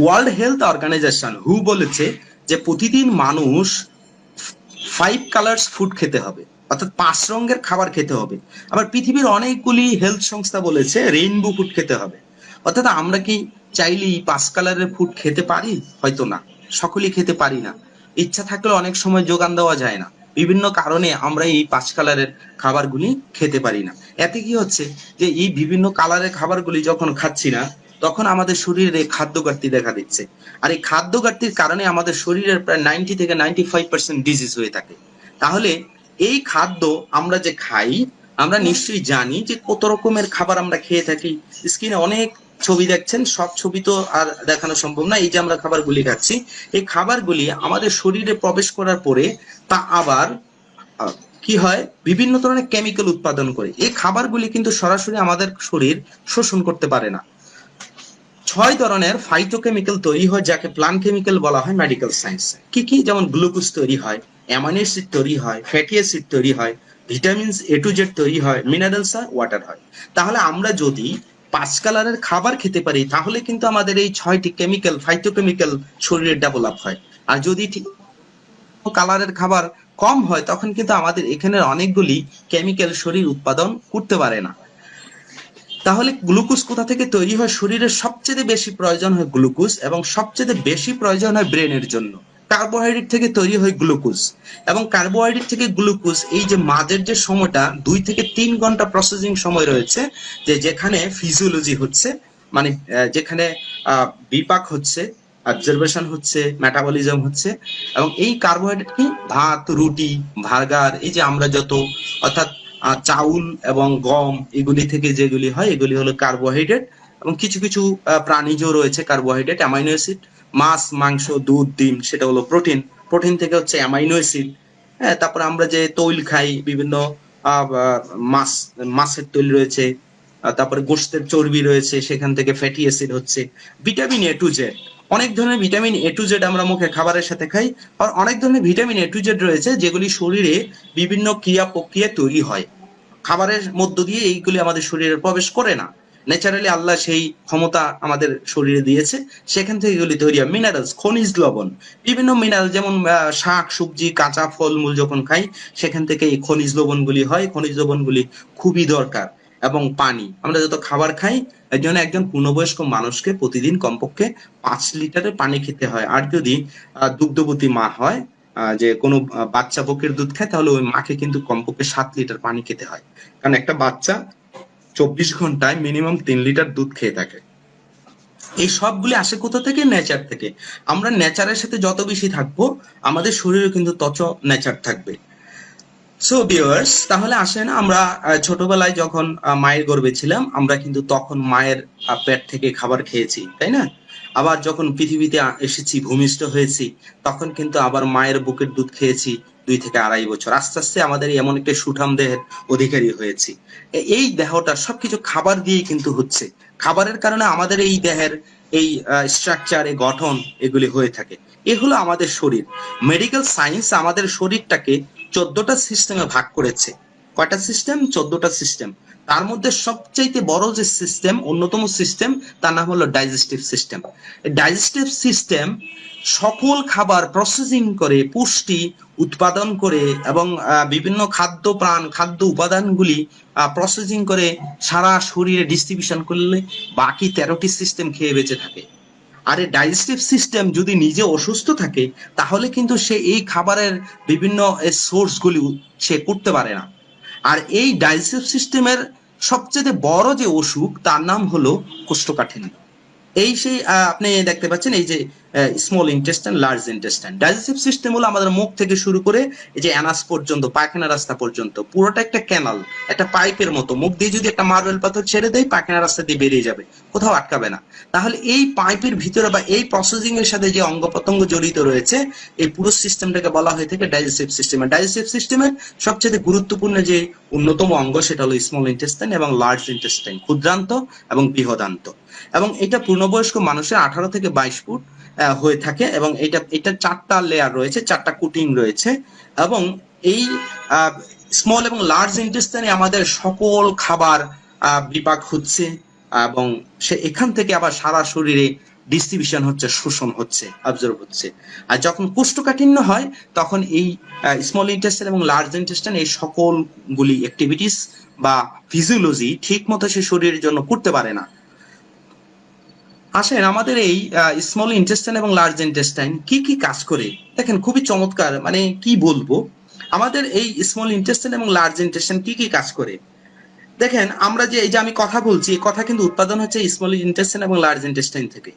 A: ওয়ার্ল্ড হেলথ অর্গানাইজেশন হু বলেছে যে প্রতিদিন মানুষ 5 কালার্স ফুড খেতে হবে, অর্থাৎ 5 রঙের খাবার খেতে হবে। আবার পৃথিবীর অনেকগুলি হেলথ সংস্থা বলেছে রেইনবো ফুড খেতে হবে। অর্থাৎ আমরা কি চাইলেই 5 কালারের ফুড খেতে পারি? হয়তো না, সকলেই খেতে পারি না। ইচ্ছা থাকলেও অনেক সময় যোগান দেওয়া যায় না। বিভিন্ন কারণে আমরা এই 5 কালারের খাবারগুলি খেতে পারি না। এতে কি হচ্ছে, যে এই বিভিন্ন কালারের খাবারগুলি যখন খাচ্ছি না তখন আমাদের শরীরে খাদ্য ঘাটতি দেখা দিচ্ছে। আর এই খাদ্য ঘাটতির কারণে আমাদের শরীরের প্রায় 90 থেকে 95% ডিজিজ হয়ে থাকে। তাহলে এই খাদ্য আমরা যে খাই, আমরা নিশ্চয়ই জানি যে কত রকমের খাবার আমরা খেয়ে থাকি। স্ক্রিনে অনেক ছবি দেখছেন, সব ছবি তো আর দেখানো সম্ভব না। এই যে আমরা খাবারগুলি খাচ্ছি, এই খাবারগুলি আমাদের শরীরে প্রবেশ করার পরে তা আবার কি হয়, বিভিন্ন ধরনের কেমিক্যাল উৎপাদন করে। এই খাবারগুলি কিন্তু সরাসরি আমাদের শরীর শোষণ করতে পারে না। 6 ধরনের ফাইটোকেমিক্যাল তৈরি হয়, যাকে প্লান্ট কেমিক্যাল বলা হয় মেডিকেল সায়েন্সে। কি কি? যেমন গ্লুকোজ তৈরি হয়, অ্যামাইনো অ্যাসিড তৈরি হয়, ফ্যাটি অ্যাসিড তৈরি হয়, ভিটামিনস A to Z তৈরি হয়, মিনারেলস হয়, ওয়াটার হয়। তাহলে আমরা যদি 5 কালারের খাবার খেতে পারি তাহলে কিন্তু আমাদের এই 6টি কেমিক্যাল, ফাইটোকেমিক্যাল শরীরে ডেভেলপ হয়। আর যদি ঠিক কালারের খাবার কম হয় তখন কিন্তু আমাদের এখানের অনেকগুলি কেমিক্যাল শরীর উৎপাদন করতে পারে না। তাহলে গ্লুকোজ কোথা থেকে তৈরি হয়? শরীরের সবচেয়ে বেশি প্রয়োজন হয় গ্লুকোজ, এবং সবচেয়ে বেশি প্রয়োজন হয় ব্রেনের জন্য। কার্বোহাইড্রেট থেকে তৈরি হয় গ্লুকোজ, এবং কার্বোহাইড্রেট থেকে গ্লুকোজ এই যে মাঝের যে সময়টা 2 থেকে 3 ঘন্টা প্রসেসিং সময় রয়েছে, যে যেখানে ফিজিওলজি হচ্ছে, মানে যেখানে বিপাক হচ্ছে, অবজারভেশন হচ্ছে, মেটাবলিজম হচ্ছে, এবং এই কার্বোহাইড্রেট কি ভাত, রুটি, বার্গার, এই যে আমরা যত, অর্থাৎ চাউল এবং গম এগুলি থেকে যেগুলি হয় এগুলি হলো কার্বোহাইড্রেট, এবং কিছু কিছু প্রাণীজ রয়েছে কার্বোহাইড্রেট, অ্যামাইনো অ্যাসিড, মাছ, মাংস, দুধ, ডিম সেটা হলো প্রোটিন, প্রোটিন থেকে হচ্ছে অ্যামাইনো অ্যাসিড। হ্যাঁ, তারপরে আমরা যে তৈল খাই, বিভিন্ন মাছ, মাছের তৈল রয়েছে, তারপরে গোশতের চর্বি রয়েছে, সেখান থেকে ফ্যাটি অ্যাসিড হচ্ছে, ভিটামিন এ টু জেড, অনেক ধরনের ভিটামিন এ টু জেড আমরা মুখে খাবারের সাথে খাই। আর অনেক ধরনের ভিটামিন এ টু জেড রয়েছে যেগুলি শরীরে বিভিন্ন ক্রিয়া প্রক্রিয়া তৈরি হয়, খাবারের মধ্য দিয়ে এইগুলি আমাদের শরীরে প্রবেশ করে না। ন্যাচারালি আল্লাহ সেই ক্ষমতা আমাদের শরীরে দিয়েছে, সেখান থেকে এগুলি তৈরি হয়। মিনারেলস, খনিজ লবণ, বিভিন্ন মিনারেল, যেমন শাক সবজি কাঁচা ফলমূল যখন খাই সেখান থেকে এই খনিজ লবণগুলি হয়। খনিজ লবণগুলি খুবই দরকার। এবং পানি, আমরা যত খাবার খাই এর জন্য একজন পূর্ণবয়স্ক মানুষকে প্রতিদিন কমপক্ষে 5 লিটারের পানি খেতে হয়। আর যদি দুগ্ধবতী মা হয়, যে কোনো বাচ্চা বকের দুধ খায়, তাহলে ওই মাকে কিন্তু কমপক্ষে 7 লিটার পানি খেতে হয়, কারণ একটা বাচ্চা 24 ঘন্টায় মিনিমাম 3 লিটার দুধ খেয়ে থাকে। এই সবগুলি আসে কোথা থেকে? নেচার থেকে। আমরা নেচারের সাথে যত বেশি থাকবো আমাদের শরীরে কিন্তু তত নেচার থাকবে। সো ভিউয়ার্স, তাহলে আসেন আমরা ছোটবেলায় যখন মায়ের গর্ভে ছিলাম, আমরা কিন্তু তখন মায়ের পেট থেকে খাবার খেয়েছি, তাই না? আবার যখন পৃথিবীতে এসেছি, ভূমিষ্ঠ হয়েছি, তখন কিন্তু আবার মায়ের বুকের দুধ খেয়েছি 2 থেকে 2.5 বছর। আস্তে আস্তে আমাদের এমন একটা সুঠাম দেহের অধিকারী হয়েছি। এই দেহটা সবকিছু খাবার দিয়ে কিন্তু হচ্ছে। খাবারের কারণে আমাদের এই দেহের এই স্ট্রাকচার, এই গঠন এগুলি হয়ে থাকে। এ হলো আমাদের শরীর। মেডিকেল সায়েন্স আমাদের শরীরটাকে 14টা সিস্টেমে ভাগ করেছে। কয়টা সিস্টেম? 14টা সিস্টেম। তার মধ্যে সবচাইতে বড় যে সিস্টেম, অন্যতম সিস্টেম, তার নাম হলো ডাইজেস্টিভ সিস্টেম। ডাইজেস্টিভ সিস্টেম সকল খাবার প্রসেসিং করে, পুষ্টি উৎপাদন করে, এবং বিভিন্ন খাদ্য উপাদানগুলি প্রসেসিং করে সারা শরীরে ডিস্ট্রিবিউশন করলে বাকি 13টি সিস্টেম খেয়ে বেঁচে থাকে। আর এই ডাইজেস্টিভ সিস্টেম যদি নিজে অসুস্থ থাকে, তাহলে কিন্তু সে এই খাবারের বিভিন্ন সোর্সগুলি সে করতে পারে না। আর এই ডাইজেস্টিভ সিস্টেমের সবচেয়ে বড় যে অসুখ, তার নাম হলো কোষ্ঠকাঠিন্য। এই সেই আপনি দেখতে পাচ্ছেন, এই যে small intestine, large intestine. Digestive system হলো আমাদের মুখ থেকে শুরু করে এই যে অ্যানাস পর্যন্ত, পায়খানা রাস্তা পর্যন্ত, পুরোটা একটা ক্যানাল, একটা পাইপের মতো। মুখ দিয়ে যদি একটা মার্বেল পাথর ছেড়ে দেয়, পায়খানা রাস্তা দিয়ে বেরিয়ে যাবে, কোথাও আটকাবে না। তাহলে এই পাইপের ভিতরে বা এই প্রসেসিং এর সাথে যে অঙ্গ প্রত্যঙ্গ জড়িত রয়েছে, এই পুরো সিস্টেমটাকে বলা হয়ে থাকে ডাইজেস্টিভ সিস্টেম। ডাইজেস্টিভ সিস্টেমের সবচেয়ে গুরুত্বপূর্ণ যে অন্যতম অঙ্গ, সেটা হলো স্মল ইন্টেস্টাইন এবং লার্জ ইন্টেস্টাইন, ক্ষুদ্রান্ত এবং বৃহদান্ত। এবং এটা পূর্ণবয়স্ক মানুষের 18 থেকে 22 ফুট হয়ে থাকে, এবং এটা 4টা লেয়ার রয়েছে, 4টা কুটিং রয়েছে। এবং এই স্মল এবং লার্জ ইন্টেস্টাইনে আমাদের সকল খাবার বিপাক হচ্ছে, এবং সে এখান থেকে আবার সারা শরীরে ডিস্ট্রিবিউশন হচ্ছে, শোষণ হচ্ছে, অবজার্ভ হচ্ছে। আর যখন কোষ্ঠকাঠিন্য হয়, তখন এই স্মল ইন্টেস্টাইন এবং লার্জ ইন্টেস্টাইন এই সকলগুলি অ্যাক্টিভিটিস বা ফিজিওলজি ঠিক মতো সে শরীরের জন্য করতে পারে না। আসেন, আমাদের এই স্মল ইন্টেস্টাইন এবং লার্জ ইন্টেস্টাইন কি কি কাজ করে দেখেন, খুবই চমৎকার, মানে কি বলবো। আমাদের এই স্মল ইন্টেস্টাইন এবং লার্জ ইন্টেস্টাইন কি কি কাজ করে দেখেন। আমরা যে এই যে আমি কথা বলছি, এই কথা কিন্তু উৎপাদন হচ্ছে স্মল ইন্টেস্টাইন এবং লার্জ ইন্টেস্টাইন থেকে।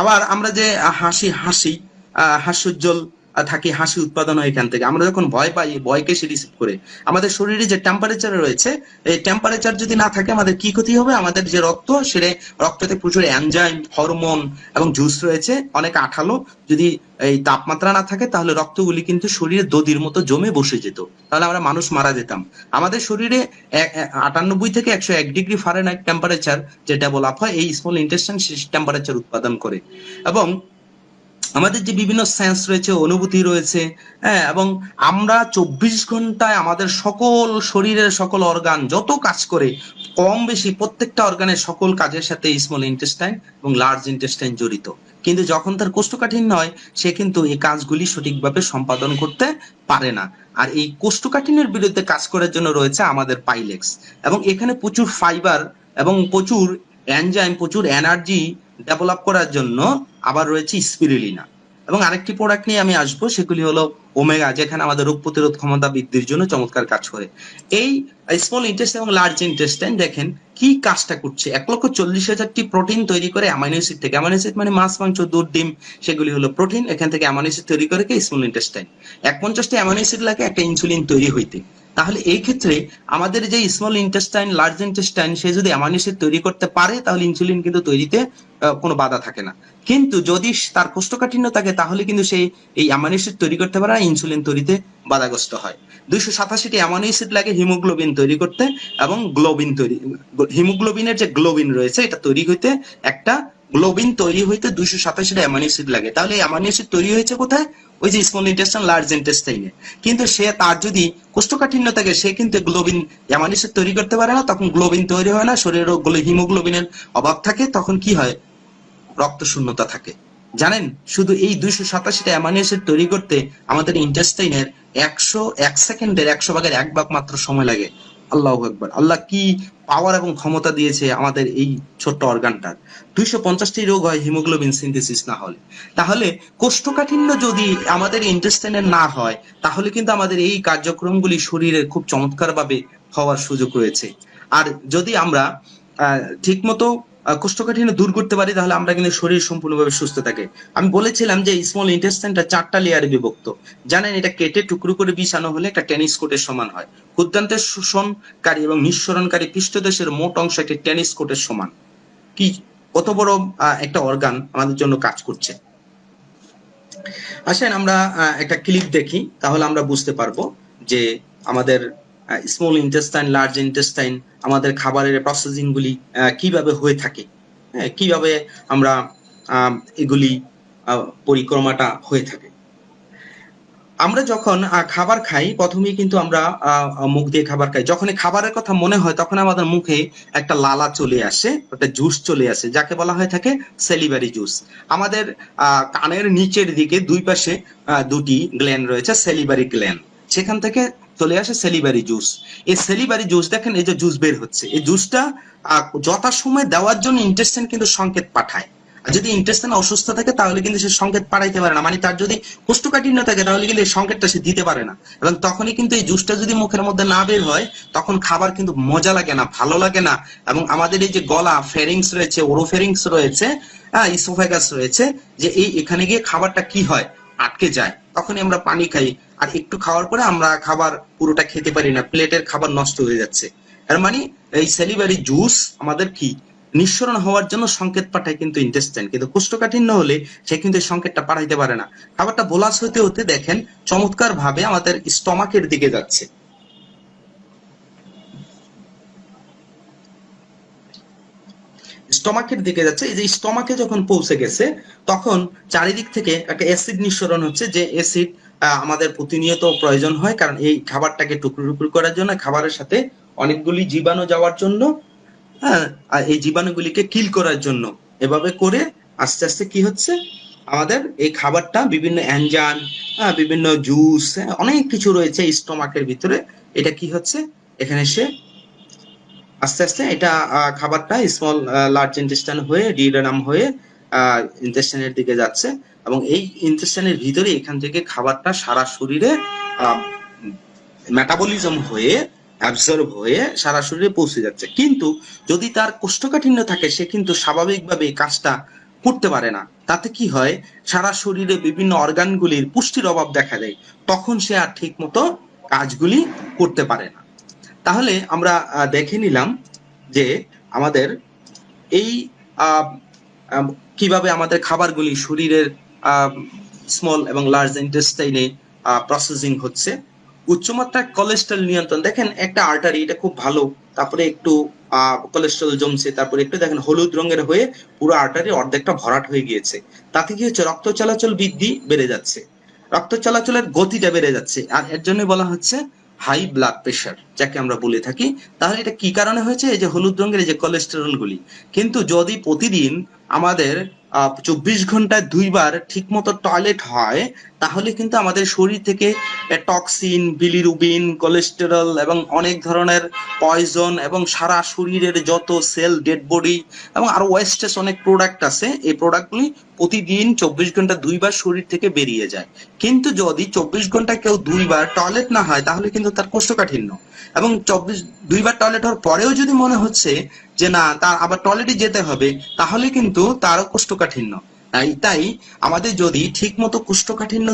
A: আবার আমরা যে হাস্যোজ্জ্বল থাকি, হাসি উৎপাদন হয় এখান থেকে। আমরা যখন ভয় পাই, ভয়কে সে রিসিভ করে। আমাদের শরীরে যে টেম্পারেচার রয়েছে, এই টেম্পারেচার যদি না থাকে, আমাদের কি ক্ষতি হবে? আমাদের যে রক্ত, সেটা রক্ততে প্রচুর এনজাইম, হরমোন এবং জুস রয়েছে, অনেক আঠালো। যদি এই তাপমাত্রা না থাকে, তাহলে রক্তগুলি কিন্তু শরীরে দধির মতো জমে বসে যেত, তাহলে আমরা মানুষ মারা যেতাম। আমাদের শরীরে 98 থেকে 101 ডিগ্রি ফারেনহাইট টেম্পারেচার যে ডেভেলপ হয়, এই স্মল ইন্টেস্টাইন টেম্পারেচার উৎপাদন করে। এবং আমাদের যে বিভিন্ন সেন্স রয়েছে, অনুভূতি রয়েছে, হ্যাঁ, এবং আমরা 24 ঘন্টায় আমাদের সকল শরীরের সকল অর্গান যত কাজ করে, কম বেশি প্রত্যেকটা অর্গানের সকল কাজের সাথে স্মল ইন্টেস্টাইন এবং লার্জ ইন্টেস্টাইন জড়িত। কিন্তু যখন তার কোষ্ঠকাঠিন্য হয়, সে কিন্তু এই কাজগুলি সঠিকভাবে সম্পাদন করতে পারে না। আর এই কোষ্ঠকাঠিন্যের বিরুদ্ধে কাজ করার জন্য রয়েছে আমাদের পাইলেক্স, এবং এখানে প্রচুর ফাইবার এবং প্রচুর এনজাইম, প্রচুর এনার্জি ডেভেলপ করার জন্য আবার রয়েছে স্পিরুলিনা। এবং আরেকটি প্রোডাক্ট নিয়ে আমি আসবো, সেগুলি হলো ওমেগা, যেখানে আমাদের রোগ প্রতিরোধ ক্ষমতা বৃদ্ধির জন্য চমৎকার কাজ করে। এই স্মল ইন্টেস্টাইন এবং লার্জ ইন্টেস্টাইন দেখেন কি কাজটা করছে। 1,40,000টি প্রোটিন তৈরি করে অ্যামাইনো অ্যাসিড থেকে। অ্যামাইনো অ্যাসিড মানে মাছ, মাংস, দুধ, ডিম, সেগুলি হলো প্রোটিন। এখান থেকে অ্যামাইনো অ্যাসিড তৈরি করে স্মল ইন্টেস্টাইন। 50টি অ্যামাইনো অ্যাসিড লাগে একটা ইনসুলিন তৈরি হইতে। তাহলে এই ক্ষেত্রে আমাদের যে স্মল ইন্টেস্টাইন, লার্জ ইন্টেস্টাইন, সে যদি অ্যামাইনো অ্যাসিড তৈরি করতে পারে, তাহলে ইনসুলিন কিন্তু তৈরিতে কোনো বাধা থাকে না। কিন্তু যদি তার কোষ্ঠকাঠিন্য থাকে, তাহলে কিন্তু সেই এই অ্যামাইনো অ্যাসিড তৈরি করতে পারে না, ইনসুলিন তৈরিতে বাধাগ্রস্ত হয়। 287টি অ্যামাইনো অ্যাসিড লাগে হিমোগ্লোবিন তৈরি করতে, এবং গ্লোবিন তৈরি, হিমোগ্লোবিনের যে গ্লোবিন রয়েছে এটা তৈরি হইতে, একটা গ্লোবিন তৈরি হইতে 287টা অ্যামাইনো অ্যাসিড লাগে। তাহলে অ্যামাইনো অ্যাসিড তৈরি হয়েছে কোথায়? ওই যে স্মল ইন্টেস্টাইন, লার্জ ইন্টেস্টাইনে। কিন্তু সে তার যদি কোষ্ঠকাঠিন্য থাকে, সে কিন্তু গ্লোবিন অ্যামাইনো অ্যাসিড তৈরি করতে পারে না, তখন গ্লোবিন তৈরি হয় না, শরীরে হিমোগ্লোবিনের অভাব থাকে, তখন কি হয়? রক্ত শূন্যতা থাকে। জানেন, শুধু এই 287টা অ্যামাইনো অ্যাসিড তৈরি করতে আমাদের ইন্টেস্টাইনের 1 সেকেন্ডের 100 ভাগের 1 ভাগ মাত্র সময় লাগে। আল্লাহু আকবার! আল্লাহ কি পাওয়ার এবং ক্ষমতা দিয়েছে আমাদের এই ছোট্ট অর্গানটার। 250টি রোগ হয় হিমোগ্লোবিন সিনথেসিস না হলে। তাহলে কোষ্ঠকাঠিন্য যদি আমাদের ইন্টেস্টাইনের না হয়, তাহলে কিন্তু আমাদের এই কার্যক্রমগুলি শরীরের খুব চমৎকারভাবে হওয়ার সুযোগ রয়েছে। আর যদি আমরা ঠিকমতো কোষ্ঠকাঠিন্য দূর করতে পারি, তাহলে আমরা কিন্তু শরীর সম্পূর্ণভাবে সুস্থ থাকে। আমি বলেছিলাম যে স্মল ইন্টেস্টাইনটা 4টা লেয়ারে বিভক্ত। জানেন, এটা কেটে টুকরো করে বিছানো হলে একটা টেনিস কোর্টের সমান হয়। ক্ষুদ্রান্তের শোষণকারী এবং নিঃসরণকারী পৃষ্ঠদেশের মোট অংশ একটি টেনিস কোর্টের সমান। কি কত বড় একটা অর্গান আমাদের জন্য কাজ করছে। আসেন আমরা একটা ক্লিপ দেখি, তাহলে আমরা বুঝতে পারবো যে আমাদের স্মল ইন্টেস্টাইন, লার্জ ইন্টেস্টাইন, আমাদের খাবারের প্রসেসিং গুলি কিভাবে হয়ে থাকে, কিভাবে আমরা এগুলি পরিক্রমাটা হয়ে থাকে। আমরা যখন খাবার খাই, প্রথমেই কিন্তু আমরা মুখ দিয়ে খাবার খাই। যখন খাবারের কথা মনে হয়, তখন আমাদের মুখে একটা লালা চলে আসে, একটা জুস চলে আসে, যাকে বলা হয়ে থাকে সেলিভারি জুস। আমাদের কানের নিচের দিকে দুই পাশে দুটি গ্ল্যান্ড রয়েছে, সেলিভারি গ্ল্যান্ড, সেখান থেকে চলে আসে সেলিভারি জুস। এই সেলিভারি জুস, দেখেন এই যে জুস বের হচ্ছে, এই জুসটা যথাসময়ে দেওয়ার জন্য ইন্টেস্টাইন কিন্তু সংকেত পাঠায়। যদি ইন্টেস্টাইন অসুস্থ থাকে, তাহলে কিন্তু সে সংকেত পাঠাইতে পারে না। মানে তার যদি কোষ্ঠকাঠিন্য থাকে, তাহলে কিন্তু এই সংকেতটা সে দিতে পারে না। এবং তখনই কিন্তু এই জুসটা যদি মুখের মধ্যে না বের হয়, তখন খাবার কিন্তু মজা লাগে না, ভালো লাগে না। এবং আমাদের এই যে গলা, ফেরিংস রয়েছে, ওরোফেরিংস রয়েছে, ইসোফেগাস রয়েছে, যে এই এখানে গিয়ে খাবারটা কি হয়? আটকে যায়। তখনই আমরা পানি খাই, আর একটু খাওয়ার পরে আমরা খাবার পুরোটা খেতে পারি না, প্লেটের খাবার নষ্ট হয়ে যাচ্ছে। এর মানে এই সেলিভারি জুস আমাদের কি নিঃসরণ হওয়ার জন্য সংকেত পাঠায় কিন্তু ইন্টেস্টাইন, কিন্তু কোষ্ঠকাঠিন্য হলে সে কিন্তু এই সংকেতটা পাঠাইতে পারে না। খাবারটা বোলাস হতে হতে দেখেন চমৎকার ভাবে আমাদের স্টমাকের দিকে যাচ্ছে। স্টমাকের দিকে যাচ্ছে। এই যে স্টমাকে যখন পৌঁছে গেছে, তখন চারিদিক থেকে একটা অ্যাসিড নিঃসরণ হচ্ছে, যে অ্যাসিড আমাদের প্রতিনিয়ত প্রয়োজন হয়, কারণ এই খাবারটাকে টুকরো টুকরো করার জন্য, খাবারের সাথে অনেকগুলি জীবাণু যাওয়ার জন্য, হ্যাঁ, আর এই জীবাণুগুলিকে কিল করার জন্য। এভাবে করে আস্তে আস্তে কি হচ্ছে, আমাদের এই খাবারটা বিভিন্ন এনজাইম, বিভিন্ন জুস, অনেক কিছু রয়েছে স্টমাকের ভিতরে। এটা কি হচ্ছে, এখানে সে আস্তে আস্তে এটা খাবারটা স্মল লার্জ ইন্টেস্টাইন হয়ে, ডিউওডেনাম হয়ে ইন্টেস্টাইনের দিকে যাচ্ছে, এবং এই ইন্টেস্টাইনের ভিতরে এখান থেকে খাবারটা সারা শরীরে মেটাবলিজম হয়ে, অ্যাবজর্ব হয়ে সারা শরীরে পৌঁছে যাচ্ছে। কিন্তু যদি তার কোষ্ঠকাঠিন্য থাকে, সে কিন্তু স্বাভাবিকভাবে এই কাজটা করতে পারে না। তাতে কি হয়, সারা শরীরে বিভিন্ন অর্গানগুলির পুষ্টির অভাব দেখা দেয়, তখন সে আর ঠিক মতো কাজগুলি করতে পারে না। তাহলে আমরা দেখে নিলাম যে আমাদের এই কিভাবে আমাদের খাবারগুলি শরীরের স্মল এবং লার্জ ইন্টেস্টাইনে প্রসেসিং হচ্ছে। উচ্চমাত্রার কোলেস্টেরল নিয়ন্ত্রণ, দেখেন একটা আর্টারি, এটা খুব ভালো, তারপরে একটু কোলেস্টেরল জমছে, তারপরে একটু দেখেন হলুদ রঙের হয়ে পুরো আর্টারি অর্ধেকটা ভরাট হয়ে গিয়েছে। তাতে কি হচ্ছে, রক্ত চলাচল বেড়ে যাচ্ছে, রক্ত চলাচলের গতিটা বেড়ে যাচ্ছে, আর এর জন্য বলা হচ্ছে হাই ব্লাড প্রেশার, যাকে আমরা বলে থাকি। তাহলে এটা কি কারণে হয়েছে, এই যে হলুদ রঙের এই যে কোলেস্টেরল গুলি। কিন্তু যদি প্রতিদিন আমাদের 24 ঘন্টায় 2বার ঠিক মতো টয়লেট হয়, তাহলে কিন্তু আমাদের শরীর থেকে টক্সিন, বিলিরুবিন, কোলেস্টেরল এবং অনেক ধরনের পয়জন এবং সারা শরীরের যত সেল, ডেড বডি এবং আরো ওয়েস্টেজ অনেক প্রোডাক্ট আছে, এই প্রোডাক্টগুলি প্রতিদিন 24 ঘন্টা 2বার শরীর থেকে বেরিয়ে যায়। কিন্তু যদি 24 ঘন্টায় কেউ 2বার টয়লেট না হয়, তাহলে কিন্তু তার কোষ্ঠকাঠিন্য। এবং 2বার টয়লেট হওয়ার পরেও যদি মনে হচ্ছে যে না, তার আবার টয়লেটে যেতে হবে, তাহলে কিন্তু তারও কোষ্ঠকাঠিন্য। তাই আমাদের যদি ঠিক মতো কোষ্ঠকাঠিন্য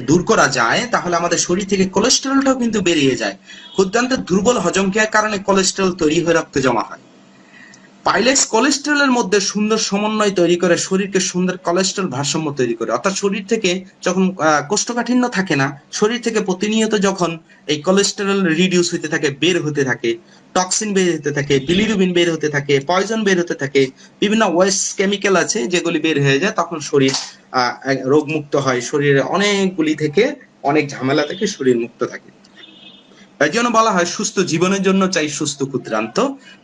A: দূর করা যায়, তাহলে আমাদের শরীর থেকে কোলেস্টেরলটাও কিন্তু বেরিয়ে যায়। ক্ষুদ্রান্তে দুর্বল হজম ক্রিয়ার কারণে কোলেস্টেরল তৈরি হয়ে রক্তে জমা হয়। পাইলেক্স কোলেস্টেরলের মধ্যে সুন্দর সমন্বয় তৈরি করে শরীরকে সুন্দর কোলেস্টেরল ভারসাম্য তৈরি করে। অর্থাৎ শরীর থেকে যখন কোষ্ঠকাঠিন্য থাকে না, শরীর থেকে প্রতিনিয়ত যখন এই কোলেস্টেরল রিডিউস হতে থাকে, বের হতে থাকে, টক্সিন বের হতে থাকে, বিলিরুবিন বের হতে থাকে, পয়জন বের হতে থাকে, বিভিন্ন ওয়েস্ট কেমিক্যাল আছে যেগুলি বের হয়ে যায়, তখন শরীর রোগমুক্ত হয়। শরীরে অনেকগুলি থেকে, অনেক ঝামেলা থেকে শরীর মুক্ত থাকে। এই জন্য বলা হয় সুস্থ জীবনের জন্য চাই সুস্থ ক্ষুদ্রান্ত,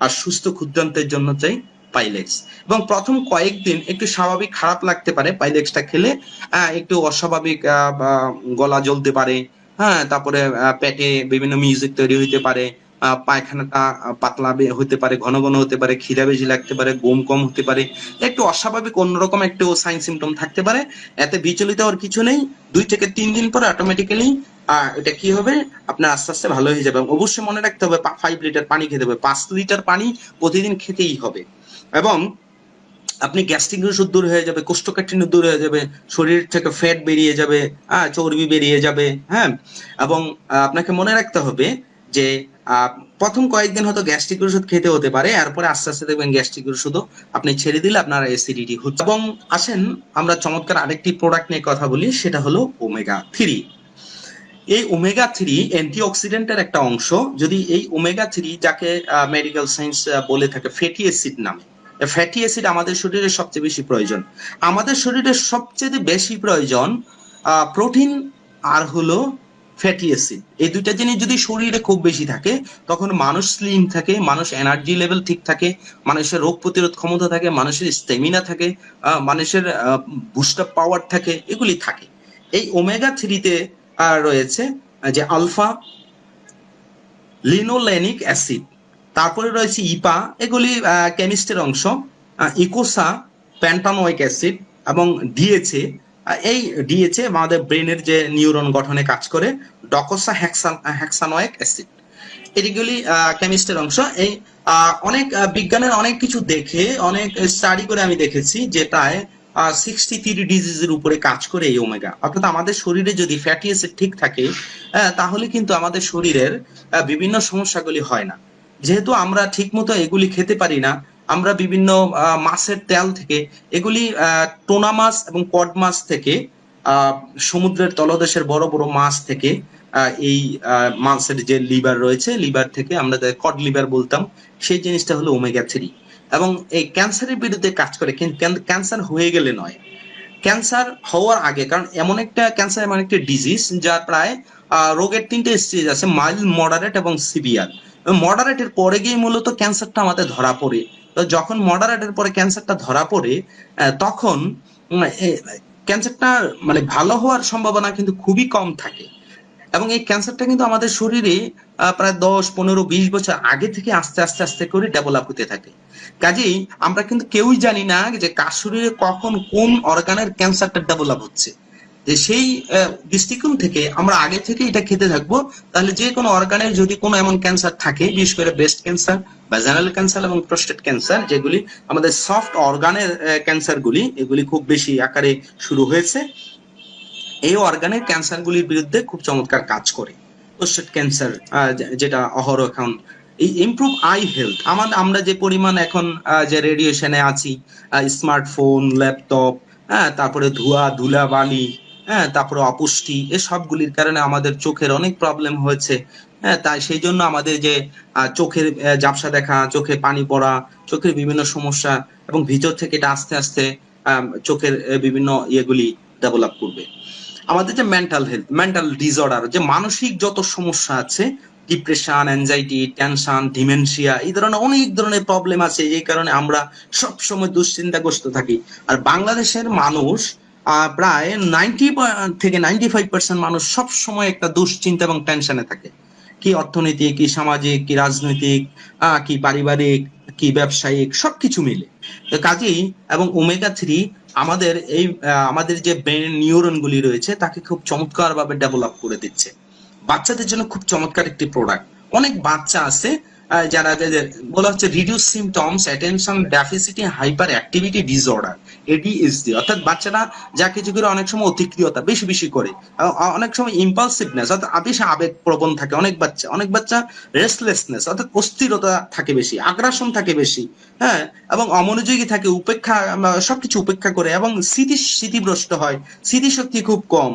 A: আর সুস্থ ক্ষুদ্রান্তের জন্য চাই পাইলেক্স। এবং প্রথম কয়েকদিন একটু স্বাভাবিক খারাপ লাগতে পারে পাইলেক্সটা খেলে, একটু অস্বাভাবিক গলা জ্বলতে পারে, হ্যাঁ, তারপরে পেটে বিভিন্ন মিউজিক তৈরি হইতে পারে, পায়খানাটা পাতলা হতে পারে, ঘন ঘন হতে পারে, খিদা বেশি লাগতে পারে, ঘুম কম হতে পারে, একটু অস্বাভাবিক অন্যরকম একটু সাইন সিমটম থাকতে পারে। এতে বিচলিত হওয়ার কিছু নেই, 2 থেকে 3 দিন পরে অটোমেটিক্যালি এটা কি হবে, আপনার আস্তে আস্তে ভালো হয়ে যাবে। অবশ্যই মনে রাখতে হবে 5 লিটার পানি খেতে হবে, 5 লিটার পানি প্রতিদিন খেতেই হবে। এবং আপনি গ্যাস্ট্রিক ওষুধ দূর হয়ে যাবে, কোষ্ঠকাঠিন্য দূর হয়ে যাবে, শরীর থেকে ফ্যাট বেরিয়ে যাবে, চর্বি বেরিয়ে যাবে, হ্যাঁ। এবং আপনাকে মনে রাখতে হবে যে প্রথম কয়েকদিন হয়তো গ্যাস্ট্রিক ওষুধ খেতে হতে পারে, এরপরে আস্তে আস্তে দেখবেন গ্যাস্ট্রিক ওষুধও আপনি ছেড়ে দিলে আপনার অ্যাসিডিটি হচ্ছে। এবং আসেন আমরা চমৎকার আরেকটি প্রোডাক্ট নিয়ে কথা বলি, সেটা হলো ওমেগা-3। এই ওমেগা-3 অ্যান্টিঅক্সিডেন্টের একটা অংশ। যদি এই ওমেগা-3, যাকে মেডিকেল সায়েন্স বলে থাকে ফ্যাটি অ্যাসিড নামে, ফ্যাটি অ্যাসিড আমাদের শরীরে সবচেয়ে বেশি প্রয়োজন। আমাদের শরীরে সবচেয়ে বেশি প্রয়োজন প্রোটিন আর হলো ফ্যাটি অ্যাসিড। এই দুইটা জিনিস যদি শরীরে খুব বেশি থাকে, তখন মানুষ স্লিম থাকে, মানুষ এনার্জি লেভেল ঠিক থাকে, মানুষের রোগ প্রতিরোধ ক্ষমতা থাকে, মানুষের স্টেমিনা থাকে, মানুষের বুস্ট আপ পাওয়ার থাকে, এগুলি থাকে। এই ওমেগা-3-তে রয়েছে যে আলফা লিনোলেনিক অ্যাসিড, তারপরে রয়েছে ইপা, এগুলি কেমিস্টের অংশ, ইকোসা প্যান্টানোয়িক অ্যাসিড, এবং ডিএচএ। এই ডিএচএ আমাদের ব্রেনের যে নিউরন গঠনে কাজ করে, ডকোসা হেক্সানোয়িক অ্যাসিড, এগুলি কেমিস্টের অংশ। এই অনেক বিজ্ঞানের অনেক কিছু দেখে, অনেক স্টাডি করে আমি দেখেছি যে প্রায় 63 ডিজিজের উপরে কাজ করে এই ওমেগা। অর্থাৎ আমাদের শরীরে যদি ফ্যাটি অ্যাসিড ঠিক থাকে, তাহলে কিন্তু আমাদের শরীরের বিভিন্ন সমস্যাগুলি হয় না। যেহেতু আমরা ঠিক মতো এগুলি খেতে পারি না, আমরা বিভিন্ন মাছের তেল থেকে, এগুলি টোনা মাছ এবং কড মাছ থেকে, সমুদ্রের তলদেশের বড় বড় মাছ থেকে, এই মাছের যে লিভার রয়েছে, লিভার থেকে আমরা কড লিভার বলতাম, সেই জিনিসটা হলো ওমেগা-3। এবং এই ক্যান্সারের বিরুদ্ধে কাজ করে, ক্যান্সার হয়ে গেলে নয়, ক্যান্সার হওয়ার আগে। কারণ এমন একটা ক্যান্সার, এমন একটা ডিজিজ যার প্রায় রোগের 3টে স্টেজ আছে, মাইল্ড, মডারেট এবং সিভিয়ার। মডারেটের পরে গিয়ে মূলত ক্যান্সারটা আমাদের ধরা পড়ে। তো যখন মডারেটের পরে ক্যান্সারটা ধরা পড়ে, তখন ক্যান্সারটা মানে ভালো হওয়ার সম্ভাবনা কিন্তু খুবই কম থাকে। এবং এই ক্যান্সারটা কিন্তু আমাদের শরীরে প্রায় 10, 15, 20 বছর আগে থেকে আস্তে আস্তে আস্তে করে ডেভেলপ হতে থাকে। কাজেই আমরা কিন্তু কেউই জানি না যে কার শরীরে কখন কোন অর্গানের ক্যান্সারটা ডেভেলপ হচ্ছে। যে সেই দৃষ্টিকোণ থেকে আমরা আগে থেকে এটা খেতে থাকবো, তাহলে যে কোনো অর্গানের যদি কোনো এমন ক্যান্সার থাকে, বিশেষ করে ব্রেস্ট ক্যান্সার, ভ্যাজাইনাল ক্যান্সার এবং প্রোস্টেট ক্যান্সার, যেগুলি আমাদের সফট অর্গানের ক্যান্সারগুলি, এগুলি খুব বেশি আকারে শুরু হয়েছে, এই অর্গানের ক্যান্সারগুলির বিরুদ্ধে খুব চমৎকার কাজ করে। প্রোস্টেট ক্যান্সার যেটা অহরহ এখন, এই ইমপ্রুভ আই হেলথ, আমরা যে পরিমাণ এখন যে রেডিয়েশনে আছি, স্মার্টফোন, ল্যাপটপ, তারপরে ধুলা বালি, তারপরে অপুষ্টি, এসবগুলির কারণে আমাদের চোখের অনেক প্রবলেম হয়েছে। হ্যাঁ, তাই সেই জন্য আমাদের যে চোখের ঝাপসা দেখা, চোখে পানি পড়া, চোখের বিভিন্ন সমস্যা এবং ভিতর থেকে এটা আস্তে আস্তে চোখের বিভিন্ন ইয়েগুলি ডেভেলপ করবে। আমাদের যে মেন্টাল হেলথ, মেন্টাল ডিসঅর্ডার, যে মানসিক যত সমস্যা আছে, ডিপ্রেশন, অ্যাংজাইটি, টেনশন, ডিমেনশিয়া, এই ধরনের অনেক ধরনের প্রবলেম আছে, এই কারণে আমরা সব সময় দুশ্চিন্তাগ্রস্ত থাকি। আর বাংলাদেশের মানুষ প্রায় 90 থেকে 95% মানুষ সব সময় একটা দুশ্চিন্তা এবং টেনশনে থাকে। কি অর্থনৈতিক, কি সামাজিক, কি রাজনৈতিক, কি পারিবারিক, কি ব্যবসায়িক, সবকিছু মিলে। তো কাজেই এবং ওমেগা 3 আমাদের এই আমাদের যে ব্রেন নিউরন গুলি রয়েছে তাকে খুব চমৎকার ভাবে ডেভেলপ করে দিচ্ছে। বাচ্চাদের জন্য খুব চমৎকার একটি প্রোডাক্ট। অনেক বাচ্চা আছে যারা বলা হচ্ছে reduce symptoms attention deficit hyper activity disorder, ADHD. অর্থাৎ বাচ্চারা যা কিছু করে অনেক সময় অতিক্রিয়তা বেশি বেশি করে, অনেক সময় ইম্পালসিভনেস অর্থাৎ বেশি আবেগ প্রবণ থাকে। অনেক বাচ্চা রেস্টলেসনেস অর্থাৎ অস্থিরতা থাকে বেশি, আগ্রাসন থাকে বেশি, হ্যাঁ, এবং অমনোযোগী থাকে, উপেক্ষা, সবকিছু উপেক্ষা করে এবং স্মৃতিভ্রষ্ট হয়, স্মৃতিশক্তি খুব কম,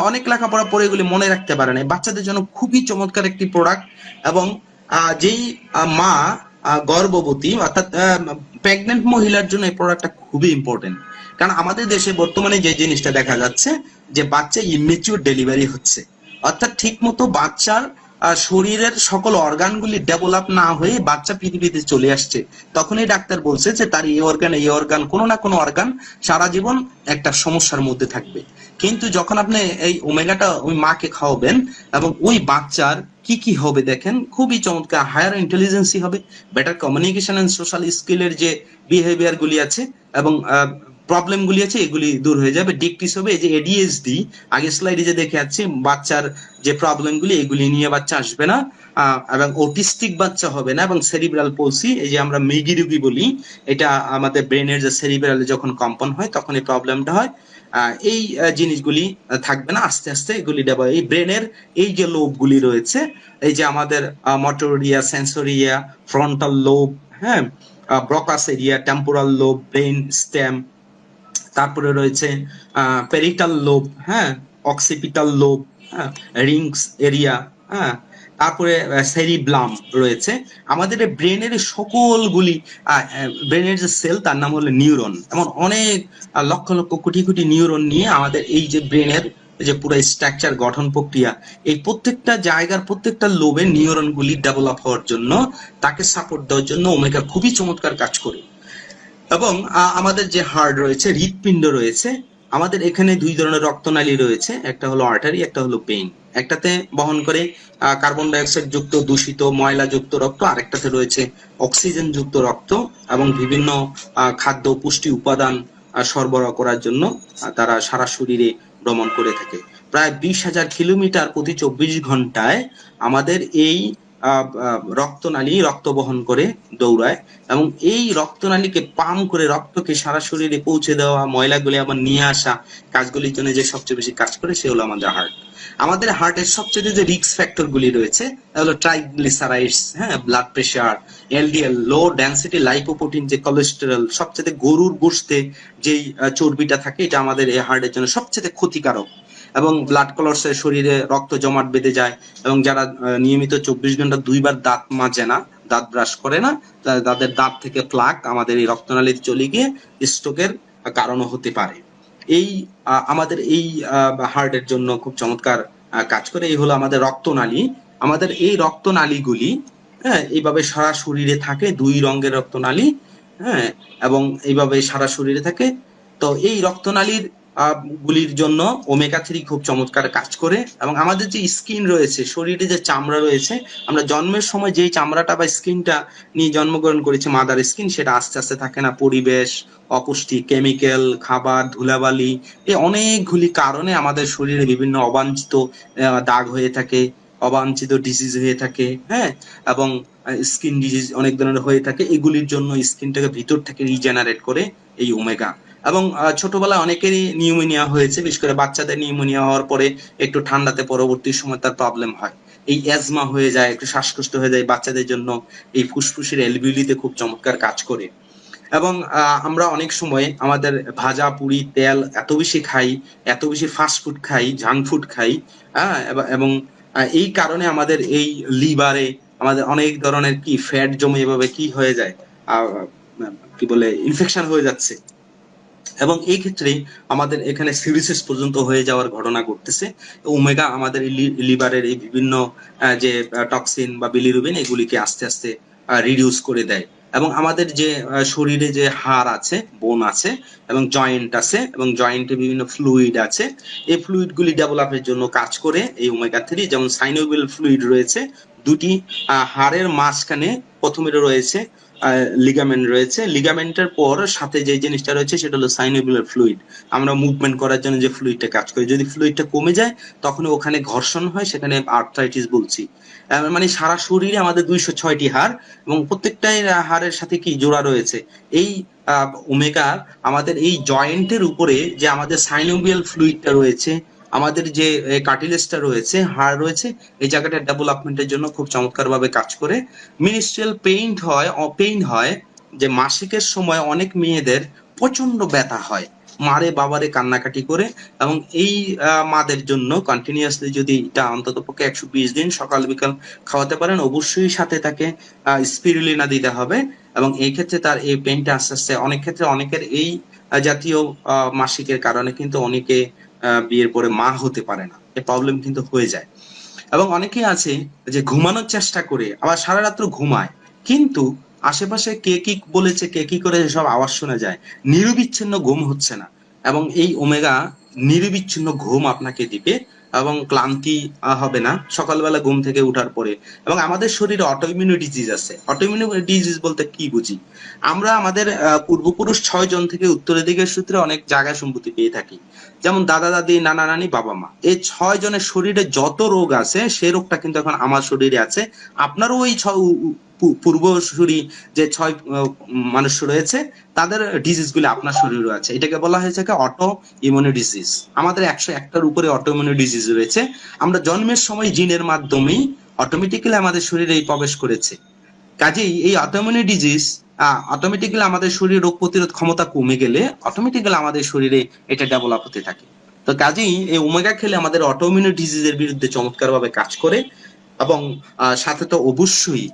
A: অনেক লেখাপড়া পড়ে এগুলি মনে রাখতে পারে না। বাচ্চাদের জন্য খুবই চমৎকার একটি প্রোডাক্ট। এবং যেই মা গর্ভবতী অর্থাৎ প্রেগনেন্ট মহিলার জন্য এই প্রোডাক্টটা খুবই ইম্পর্টেন্ট। কারণ আমাদের দেশে বর্তমানে যে জিনিসটা দেখা যাচ্ছে যে বাচ্চা ইমেচিউর ডেলিভারি হচ্ছে, অর্থাৎ ঠিক মতো বাচ্চার শরীরের সকল অর্গানগুলি ডেভেলপ না হয়ে বাচ্চা পৃথিবীতে চলে আসছে। তখনই ডাক্তার বলছে যে তার এই অর্গান কোনো না কোনো অর্গান সারা জীবন একটা সমস্যার মধ্যে থাকবে। কিন্তু যখন আপনি এই ওমেগাটা ওই মাকে খাওয়াবেন এবং ওই বাচ্চার কি কি হবে দেখেন, খুবই চমৎকার। হায়ার ইন্টেলিজেন্সি হবে, বেটার কমিউনিকেশন এন্ড সোশ্যাল স্কিলের যে বিহেভিয়ার গুলি আছে এবং প্রবলেম গুলি আছে এগুলি দূর হয়ে যাবে, ডিক্রিজ হবে। এই যে এডিএইচডি, আগে স্লাইডে যে দেখে যাচ্ছে বাচ্চার যে প্রবলেম গুলি এগুলি নিয়ে বাচ্চা আসবে না, এবং অটিস্টিক বাচ্চা হবে না, এবং সেরিব্রাল পলসি, এই যে আমরা মৃগী রোগী বলি, এটা আমাদের ব্রেনের যে সেরিব্রালে যখন কম্পন হয় তখন এই প্রবলেমটা হয়। এই জিনিসগুলি থাকবে না, আস্তে আস্তে এগুলি এই ব্রেনের এই যে লোবগুলি রয়েছে, এই যে আমাদের মটোরিয়া, সেন্সোরিয়া, ফ্রন্টাল লোব, হ্যাঁ, Broca's area, temporal lobe, brain stem, তারপরে রয়েছে পেরিটাল লোব, হ্যাঁ, অক্সিপিটাল লোব, হ্যাঁ, রিংস এরিয়া, হ্যাঁ, তারপরে সেরিব্লাম রয়েছে। আমাদের ব্রেনের সকলগুলি ব্রেনের যে সেল তার নাম হলো নিউরন। এমন অনেক লক্ষ লক্ষ কোটি কোটি নিউরন নিয়ে আমাদের এই যে ব্রেনের যে পুরো স্ট্রাকচার, গঠন প্রক্রিয়া, এই প্রত্যেকটা জায়গার প্রত্যেকটা লোবে নিউরন গুলি ডেভেলপ হওয়ার জন্য, তাকে সাপোর্ট দেওয়ার জন্য ওমেগা খুবই চমৎকার কাজ করে। এবং আমাদের যে হার্ট রয়েছে, হৃৎপিণ্ড রয়েছে, আমাদের এখানে দুই ধরনের রক্তনালী রয়েছে, একটা হলো আর্টারি, একটা হলো ভেইন। একটাতে বহন করে কার্বন ডাইঅক্সাইড যুক্ত দূষিত ময়লা যুক্ত রক্ত, আরেকটাতে রয়েছে অক্সিজেন যুক্ত রক্ত এবং বিভিন্ন খাদ্য পুষ্টি উপাদান সরবরাহ করার জন্য তারা সারা শরীরে ভ্রমণ করে থাকে। প্রায় 20,000 কিলোমিটার প্রতি 24 ঘন্টায় আমাদের এই রক্তনালী রক্ত বহন করে দৌড়ায়, এবং এই রক্তনালীকে পাম্প করে রক্তকে সারা শরীরে পৌঁছে দেওয়া, ময়লাগুলি আবার নিয়ে আসা, কাজগুলির জন্য যে সবচেয়ে বেশি কাজ করে সে হলো আমাদের হার্ট। আমাদের হার্টের সবচেয়ে যে রিস্ক ফ্যাক্টর গুলি রয়েছে হলো ট্রাইগ্লিসারাইডস, হ্যাঁ, ব্লাড প্রেশার, এলডিএল, লো ডেন্সিটি লাইপোপ্রোটিন, যে কোলেস্টেরল, সবচেয়ে গরুর গোশতে যেই চর্বিটা থাকে, এটা আমাদের এই হার্টের জন্য সবচেয়ে ক্ষতিকারক। এবং ব্লাড ক্লটসের শরীরে রক্ত জমাট বেঁধে যায়, এবং যারা নিয়মিত 24 ঘন্টা 2বার দাঁত মাজে না, দাঁত ব্রাশ করে না, তাদের দাঁত থেকে প্লাক আমাদের এই রক্তনালীতে চলে গিয়ে স্ট্রোকের কারণও হতে পারে। এই আমাদের এই হার্টের জন্য খুব চমৎকার কাজ করে। এই হলো আমাদের রক্তনালী। আমাদের এই রক্তনালীগুলি, হ্যাঁ, এইভাবে সারা শরীরে থাকে, দুই রঙের রক্তনালী, হ্যাঁ, এবং এইভাবে সারা শরীরে থাকে। তো এই রক্তনালীর গুলির জন্য ওমেগা 3 খুব চমৎকার কাজ করে। এবং আমাদের যে স্কিন রয়েছে, শরীরে যে চামড়া রয়েছে, আমরা জন্মের সময় যেই চামড়াটা বা স্কিনটা নিয়ে জন্মগ্রহণ করেছি, মাদার স্কিন, সেটা আস্তে আস্তে থাকে না। পরিবেশ, অপুষ্টি, কেমিক্যাল, খাবার, ধুলাবালি, এই অনেকগুলি কারণে আমাদের শরীরে বিভিন্ন অবাঞ্ছিত দাগ হয়ে থাকে, অবাঞ্ছিত ডিজিজ হয়ে থাকে, হ্যাঁ, এবং স্কিন ডিজিজ অনেক ধরনের হয়ে থাকে। এগুলির জন্য স্কিনটাকে ভিতর থেকে রিজেনারেট করে এই ওমেগা। এবং ছোটবেলায় অনেকেরই নিউমোনিয়া হয়েছে, বিশেষ করে বাচ্চাদের নিউমোনিয়া হওয়ার পরে একটু ঠান্ডাতে পরবর্তী সময় তার প্রবলেম হয়, এই অ্যাজমা হয়ে যায়, একটু শ্বাসকষ্ট হয়ে যায় বাচ্চাদের জন্য। এই ফুসফুসের অ্যালভিওলিতে খুব চমৎকার কাজ করে। এবং আমরা অনেক সময় আমাদের ভাজা পুরি তেল এত বেশি খাই, এত বেশি ফাস্ট ফুড খাই, জাঙ্ক ফুড খাই, হ্যাঁ, এবং এই কারণে আমাদের এই লিভারে আমাদের অনেক ধরনের কি ফ্যাট জমে এভাবে কি হয়ে যায়, আহ, কি বলে ইনফেকশন হয়ে যাচ্ছে। এবং এই ক্ষেত্রে আমাদের এখানে সিরিসিস পর্যন্ত হয়ে যাওয়ার ঘটনা ঘটতেছে। ওমেগা আমাদের লিভারের এই বিভিন্ন যে টক্সিন বা বিলিরুবিন এগুলিকে আস্তে আস্তে রিডিউস করে দেয়। এবং আমাদের যে শরীরে যে হাড় আছে, বোন আছে এবং জয়েন্ট আছে এবং জয়েন্টে বিভিন্ন ফ্লুইড আছে, এই ফ্লুইডগুলি ডেভেলপের জন্য কাজ করে এই ওমেগা 3। যেমন সাইনোভিয়াল ফ্লুইড রয়েছে দুটি, হাড়ের মাঝখানে প্রথমে রয়েছে লিগামেন্ট রয়েছে, লিগামেন্টের পর সাথে যে জিনিসটা রয়েছে সেটা হলো সাইনোভিয়াল ফ্লুইড। আমরা মুভমেন্ট করার জন্য যে ফ্লুইডটা কাজ করে, যদি ফ্লুইডটা কমে যায় তখন ওখানে ঘর্ষণ হয়, সেখানে আর্থ্রাইটিস বলছি। মানে সারা শরীরে আমাদের 206টি হাড় এবং প্রত্যেকটাই হাড়ের সাথে কি জোড়া রয়েছে। এই ওমেগা আমাদের এই জয়েন্টের উপরে যে আমাদের সাইনোভিয়াল ফ্লুইডটা রয়েছে, আমাদের যে কার্টিলেজটা রয়েছে, হাড় রয়েছে, এই জায়গাটা ডেভেলপমেন্টের জন্য খুব চমৎকার ভাবে কাজ করে। মিনিস্ট্রিয়াল পেইন হয় যে মাসিকের সময় অনেক মেয়েদের প্রচন্ড ব্যথা হয়, মারে বাবারে কান্নাকাটি করে। এবং এই মাদের জন্য কন্টিনিউয়াসলি যদি এটা অন্তত পক্ষে 120 দিন সকাল বিকাল খাওয়াতে পারেন, অবশ্যই সাথে তাকে স্পিরুলিনা দিতে হবে। এবং এই ক্ষেত্রে তার এই পেইনটা আস্তে আস্তে, অনেক ক্ষেত্রে অনেকের এই জাতীয় মাসিকের কারণে কিন্তু অনেকে বিয়ের পরে মা হতে পারে না, এই প্রবলেম কিন্তু হয়ে যায়। এবং অনেকেই আছে যে ঘুমানোর চেষ্টা করে আবার সারা রাত্র ঘুমায়, কিন্তু আশেপাশে কে কি বলেছে, কে কি করে সব আওয়াজ শোনা যায়, নিরবিচ্ছিন্ন ঘুম হচ্ছে না। এবং এই ওমেগা নিরবিচ্ছিন্ন ঘুম আপনাকে দিবে এবং ক্লান্তি হবে না সকালবেলা ঘুম থেকে উঠার পরে। এবং আমাদের শরীরে অটোইমিউন ডিজিজ আছে। অটোইমিউন ডিজিজ বলতে কি বুঝি, আমরা আমাদের পূর্বপুরুষ 6 জন থেকে উত্তরাধিকার সূত্রে অনেক জায়গায় সম্পত্তি পেয়ে থাকি। যেমন দাদা দাদি, নানা নানি, বাবা মা, এই 6 জনের শরীরে যত রোগ আছে সেই রোগটা কিন্তু এখন আমার শরীরে আছে। আপনারও ওই পূর্বসূরি যে 6 মানুষ রয়েছে তাদের ডিজিজ গুলো আপনার শরীরে আছে। এটাকে বলা হয়েছে অটো ইমিউন ডিজিজ। আমাদের 101টার উপরে অটো ইমিউন ডিজিজ রয়েছে। আমরা জন্মের সময় জিনের মাধ্যমেই অটোমেটিক্যালি আমাদের শরীরে এই প্রবেশ করেছে। কাজেই এই অটোইমিউন ডিজিজ অটোমেটিক্যালি আমাদের শরীরে রোগ প্রতিরোধ ক্ষমতা কমে গেলে অটোমেটিক্যালি আমাদের শরীরে এটা ডেভেলপ হতে থাকে। তো কাজেই এই ওমেগা খেলে আমাদের অটোইমিউন ডিজিজের বিরুদ্ধে চমৎকার ভাবে কাজ করে। এবং সাথে তো অবশ্যই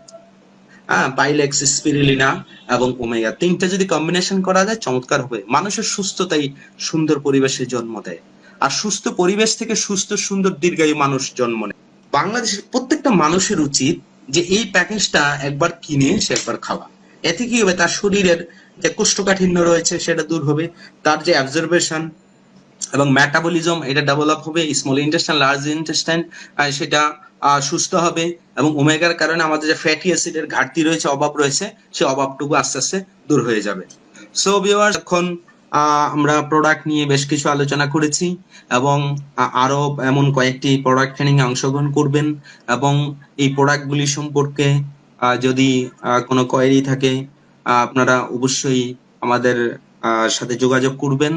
A: পাইলেক্স, স্পিরুলিনা এবং ওমেগা 3টা যদি কম্বিনেশন করা যায় চমৎকার হবে। মানুষের সুস্থতাই সুন্দর পরিবেশে জন্ম দেয়, আর সুস্থ পরিবেশ থেকে সুস্থ সুন্দর দীর্ঘায়ু মানুষ জন্ম নেয়। বাংলাদেশের প্রত্যেকটা মানুষের উচিত যে এই প্যাকেজটা একবার কিনে সে একবার খাওয়া। এতে কি হবে, তার শরীরের যে কোষ্ঠকাঠিন্য রয়েছে সেটা দূর হবে, তার যে অ্যাবজর্বেশন এবং মেটাবলিজম এটা ডেভেলপ হবে, স্মল ইন্টেস্টাইন, লার্জ ইন্টেস্টাইন সেটা সুস্থ হবে। এবং ওমেগার কারণে আমাদের যে ফ্যাটি অ্যাসিডের ঘাটতি রয়েছে, অভাব রয়েছে, সেই অভাবটুকু আস্তে আস্তে দূর হয়ে যাবে। সো ভিউয়ার্স, এখন আমরা প্রোডাক্ট নিয়ে বেশ কিছু আলোচনা করেছি এবং আরো এমন কয়েকটি প্রোডাক্ট ট্রেনিং এ অংশগ্রহণ করবেন। এবং এই প্রোডাক্টগুলি সম্পর্কে যদি কোনো কোয়েরি থাকে আপনারা অবশ্যই আমাদের সাথে যোগাযোগ করবেন।